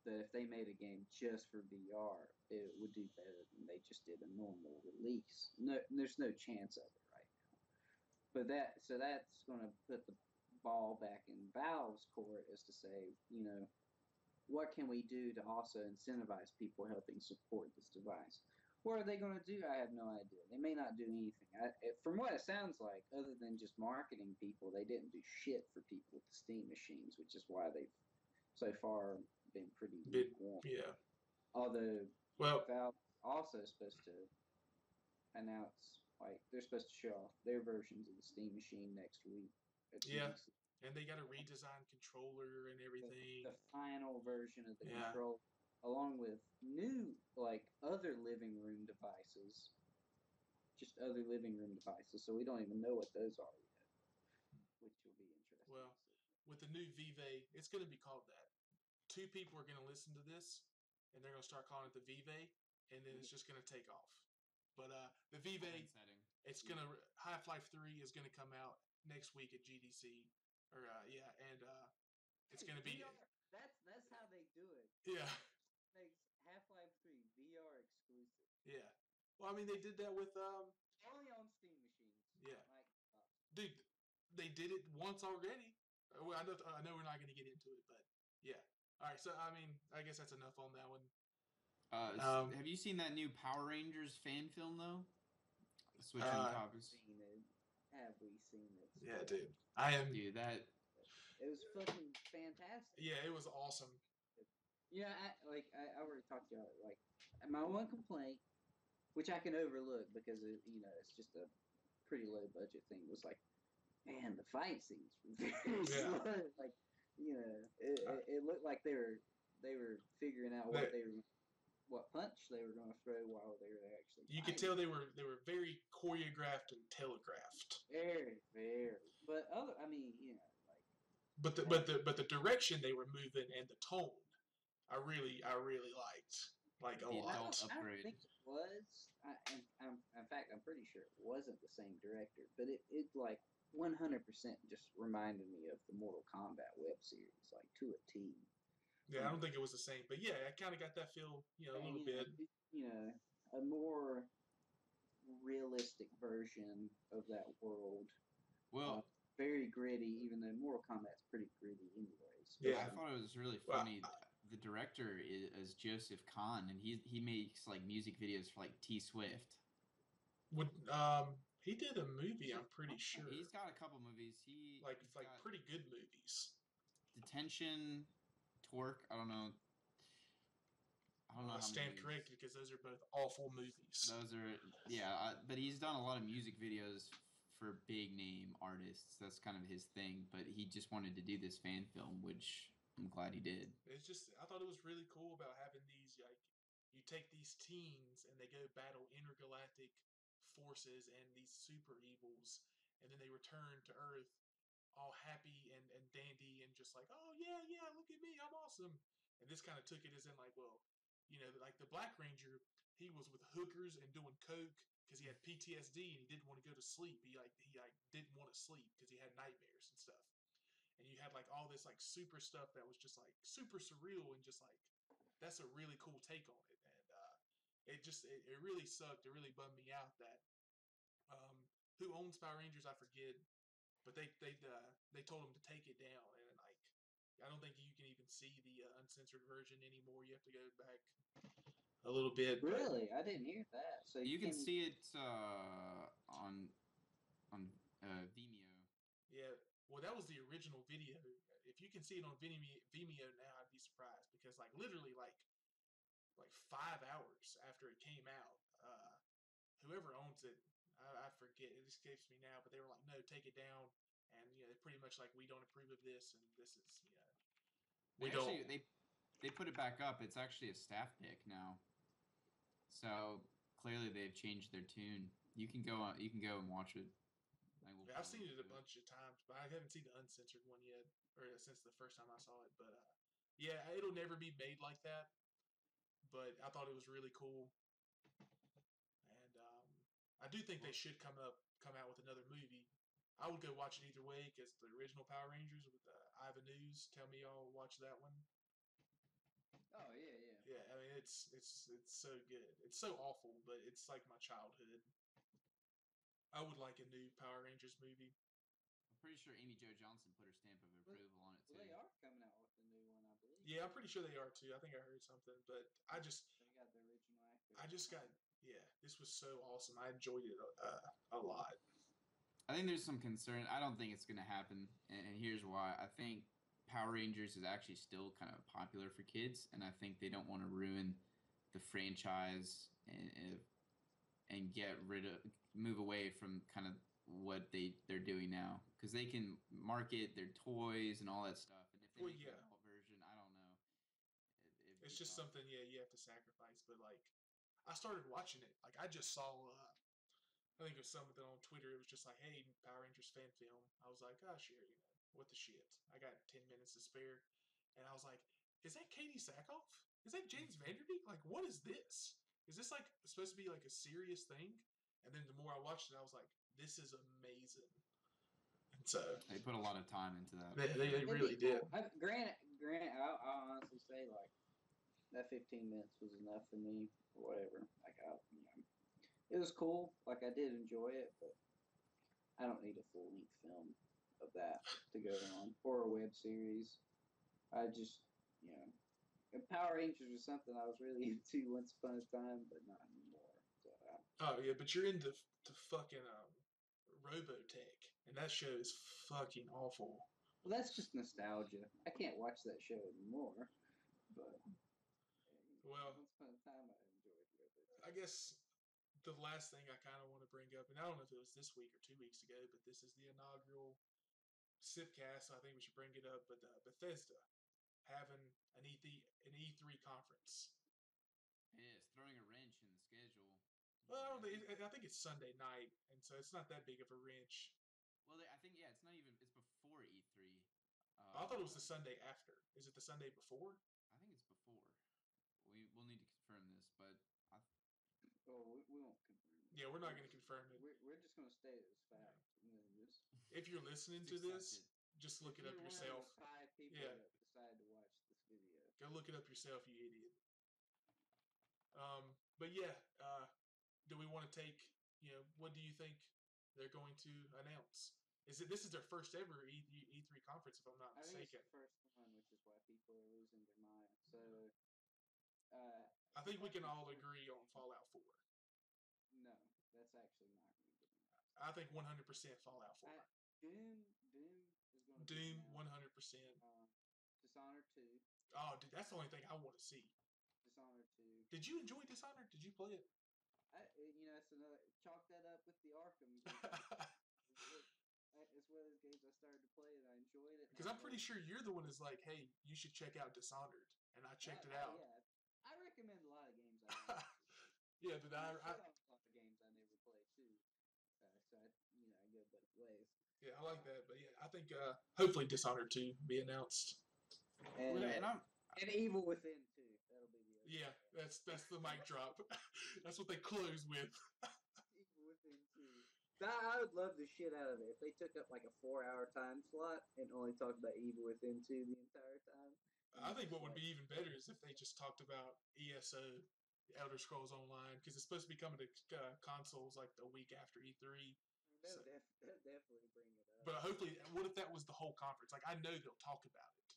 that if they made a game just for VR, it would do better than they just did a normal release. No, there's no chance of it right now. But that's going to put the ball back in Valve's court, is to say, what can we do to also incentivize people helping support this device? What are they going to do? I have no idea. They may not do anything. From what it sounds like, other than just marketing people, they didn't do shit for people with the Steam machines, which is why they've so far been pretty lukewarm. Yeah. Although Valve also supposed to announce, they're supposed to show off their versions of the Steam machine next week. And they got a redesigned controller and everything. The final version of the controller, along with new, other living room devices. Just other living room devices, so we don't even know what those are yet, which will be interesting. Well, with the new Vive, it's going to be called that. 2 people are going to listen to this, and they're going to start calling it the Vive, and then it's just going to take off. But the Vive, it's going to Half-Life 3 is going to come out next week at GDC, and it's going to be. That's how they do it. Yeah. Makes Half-Life 3 VR exclusive. Yeah. Well, I mean, they did that with only on Steam machines. Yeah. Dude, they did it once already. Well, I know we're not going to get into it, but yeah. All right, so I mean, I guess that's enough on that one. Have you seen that new Power Rangers fan film though? Switching topics. Have we seen it? Yeah, dude. I am. Dude, that. It was fucking fantastic. Yeah, it was awesome. Yeah, I already talked to y'all. My one complaint, which I can overlook because it's just a pretty low budget thing, was man, the fight scenes were very slow. It looked like they were figuring out what punch they were going to throw while they were actually. You could tell they were very choreographed and telegraphed. Very, very. But But the direction they were moving and the tone, I really liked. A lot. I don't think it was. In fact, I'm pretty sure it wasn't the same director. But it 100% just reminded me of the Mortal Kombat web series, to a T. Yeah, I don't think it was the same, but yeah, I kind of got that feel, a little bit. A more realistic version of that world. Well, very gritty, even though Mortal Kombat's pretty gritty anyways. Yeah. I thought it was really funny. The director is Joseph Kahn, and he makes like music videos for like T Swift. He did a movie, I'm pretty sure. He's got a couple movies. He's like got pretty good movies. Detention, Torque. I don't know. I stand corrected because those are both awful movies. Those are but he's done a lot of music videos for big name artists. That's kind of his thing. But he just wanted to do this fan film, which I'm glad he did. It's just I thought it was really cool about having these like you take these teens and they go battle intergalactic forces and these super evils, and then they return to Earth all happy and dandy and just like, oh yeah, look at me, I'm awesome. And this kind of took it as in like, well, you know, like the Black Ranger, he was with hookers and doing coke because he had PTSD and he didn't want to go to sleep. He didn't want to sleep because he had nightmares and stuff. And you had like all this like super stuff that was just like super surreal and just like that's a really cool take on it. And it really sucked. It really bummed me out that who owns Power Rangers I forget. But they told him to take it down, and like I don't think you can even see the uncensored version anymore. You have to go back a little bit. Really, I didn't hear that. So you can see it on Vimeo. Yeah, well, that was the original video. If you can see it on Vimeo now, I'd be surprised because like literally like 5 hours after it came out, whoever owns it. I forget, it escapes me now, but they were like, no, take it down. And, you know, they're pretty much like, we don't approve of this, and this is, you know, they put it back up. It's actually a staff pick now. So, clearly they've changed their tune. You can go and watch it. I've seen it a bunch of times, but I haven't seen the uncensored one yet, or since the first time I saw it. But, yeah, it'll never be made like that, but I thought it was really cool. I do think they should come out with another movie. I would go watch it either way because the original Power Rangers with Ivan Ooze. Tell me y'all watch that one. Oh yeah. Yeah, I mean it's so good. It's so awful, but it's like my childhood. I would like a new Power Rangers movie. I'm pretty sure Amy Jo Johnson put her stamp of approval on it too. Well, they are coming out with a new one, I believe. Yeah, I'm pretty sure they are too. I think I heard something, but they got the original actor. This was so awesome. I enjoyed it a lot. I think there's some concern. I don't think it's going to happen, and here's why. I think Power Rangers is actually still kind of popular for kids, and I think they don't want to ruin the franchise and move away from kind of what they're doing now, because they can market their toys and all that stuff. And if they make an adult version, I don't know. It's just something, you have to sacrifice. But like, I started watching it. Like, I just saw, I think it was something on Twitter. It was just like, hey, Power Rangers fan film. I was like, oh, sure, what the shit. I got 10 minutes to spare. And I was like, is that Katie Sackhoff? Is that James Vanderbeek? Like, what is this? Is this like supposed to be like a serious thing? And then the more I watched it, I was like, this is amazing. And so they put a lot of time into that. They really did. Granted, I'll honestly say like that 15 minutes was enough for me or whatever. Like it was cool. Like I did enjoy it, but I don't need a full length film of that to go on or a web series. I just Power Rangers was something I was really into once upon a time, but not anymore. So, oh yeah, but you're into the fucking Robotech, and that show is fucking awful. Well, that's just nostalgia. I can't watch that show anymore. But once upon a time, I enjoyed Robotech. I guess the last thing I kind of want to bring up, and I don't know if it was this week or 2 weeks ago, but this is the inaugural SIPcast, so I think we should bring it up. But Bethesda having an E3 conference. Yeah, it's throwing a wrench in the schedule. Well, I think it's Sunday night, and so it's not that big of a wrench. Well, I think it's not even. It's before E3. I thought it was the Sunday after. Is it the Sunday before? I think it's before. We'll need to confirm this, but we won't confirm it. Yeah, we're not going to confirm it. We're just going to state it as fact. If you're listening to this, just look it up yourself. One of the 5 people that decide to watch this video. Go look it up yourself, you idiot. But yeah, do we want to take? What do you think they're going to announce? This is their first ever E3 conference, if I'm not I think it's mistaken. the first one, which is why people are losing their mind. So, I think we can all agree on Fallout 4. No, that's actually not going to get announced. I think 100% Fallout 4. Doom is going to Doom, be announced. 100%. Dishonored 2. Oh, dude, that's the only thing I want to see. Dishonored 2. Did you enjoy Dishonored? Did you play it? That's another. Chalk that up with the Arkham games. It's one of those games I started to play and I enjoyed it. Because I'm pretty sure you're the one who's like, hey, you should check out Dishonored. And I checked it out. Yeah. I recommend a lot of games I like. Yeah, but I a lot of games I never played too. So I go both ways. Yeah, I like that. But yeah, I think hopefully Dishonored 2 be announced. And Evil Within 2. That'll be the other. Yeah, that's the mic drop. That's what they close with. Evil Within 2. I would love the shit out of it if they took up like a 4-hour time slot and only talked about Evil Within 2 the entire time. I think what would be even better is if they just talked about ESO, Elder Scrolls Online, because it's supposed to be coming to consoles like the week after E3. That'll definitely bring it up. But hopefully, what if that was the whole conference? Like, I know they'll talk about it,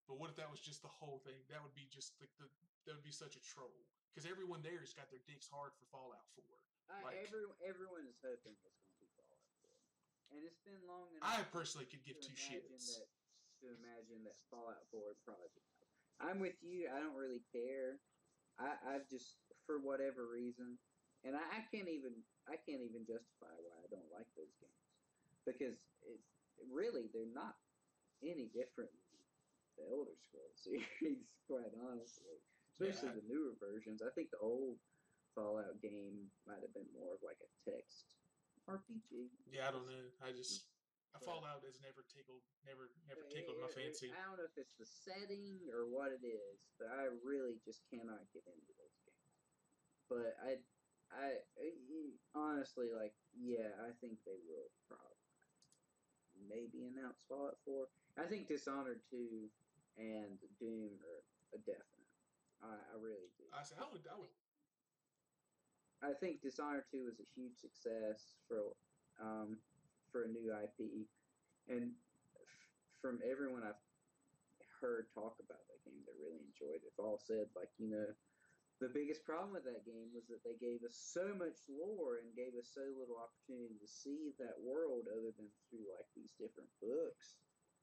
but what if that was just the whole thing? That would be just like that would be such a troll, because everyone there has got their dicks hard for Fallout 4. Everyone is hoping it's going to be Fallout 4, and it's been long enough. I personally could give two shits to imagine that Fallout 4 would probably be out. I'm with you. I don't really care. I've just, for whatever reason, and I can't even justify why I don't like those games, because they're not any different than the Elder Scrolls series, quite honestly. Especially the newer versions. I think the old Fallout game might have been more of like a text RPG. Yeah, I don't know. Fallout has never tickled my fancy. I don't know if it's the setting or what it is, but I really just cannot get into those games. But I honestly, I think they will probably maybe announce Fallout 4. I think Dishonored 2 and Doom are a definite. I really do. I would. I think Dishonored 2 was a huge success for a new IP, and from everyone I've heard talk about that game, they really enjoyed it. They've all said, the biggest problem with that game was that they gave us so much lore and gave us so little opportunity to see that world other than through these different books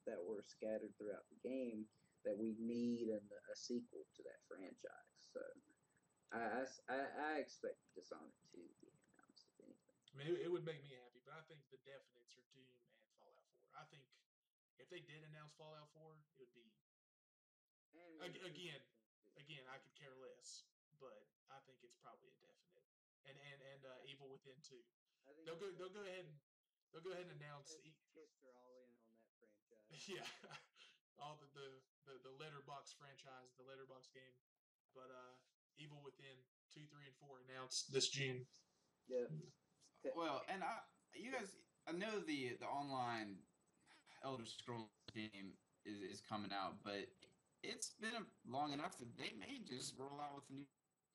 that were scattered throughout the game, that we need a sequel to that franchise. So I expect Dishonored 2 to be announced, if anything. I mean, it would make me happy, but I think the definites are Doom and Fallout 4. I think if they did announce Fallout 4, it would be... Again, I could care less, but I think it's probably a definite. And Evil Within 2. They'll go ahead and announce... Chips are all in on that franchise. Yeah. All the Letterbox franchise, the Letterbox game. But Evil Within 2, 3, and 4 announced this June. Yeah. Well, and I know the online Elder Scrolls game is coming out, but it's been long enough that they may just roll out with a new.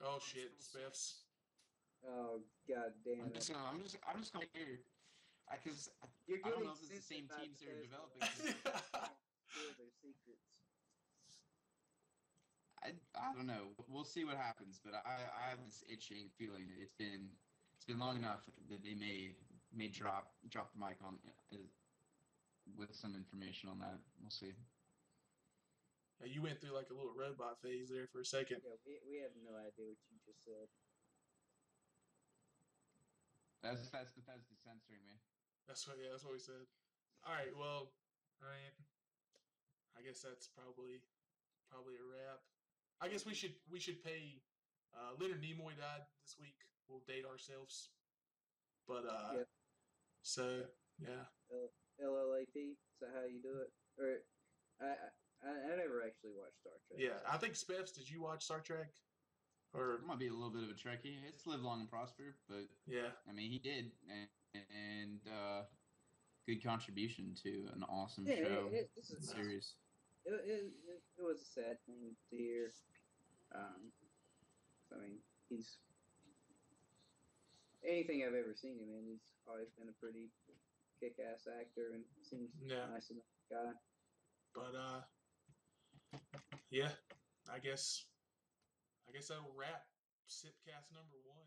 Oh shit, Spiffs. Oh god damn it! I'm just gonna hear, because I don't know if it's the same teams that are developing. Steal their secrets. I don't know. We'll see what happens, but I have this itching feeling that it's been long enough that they may drop the mic on with some information on that. We'll see. You went through a little robot phase there for a second. Yeah, we have no idea what you just said. That's Bethesda censoring me. That's what we said. All right, well, I guess that's probably a wrap. I guess we should pay. Leonard Nimoy died this week. We'll date ourselves, but yep. So yeah. LLAP. Is that how you do it? Or I never actually watched Star Trek. Yeah, I think Spiffs. Did you watch Star Trek? Or it might be a little bit of a Trekkie. It's live long and prosper, but yeah, I mean he did, and good contribution to an awesome show series. It was a sad thing to hear. I mean, he's anything I've ever seen him in. He's always been a pretty kick-ass actor and seems nice enough guy. But yeah, I guess that'll wrap SIPcast number 1.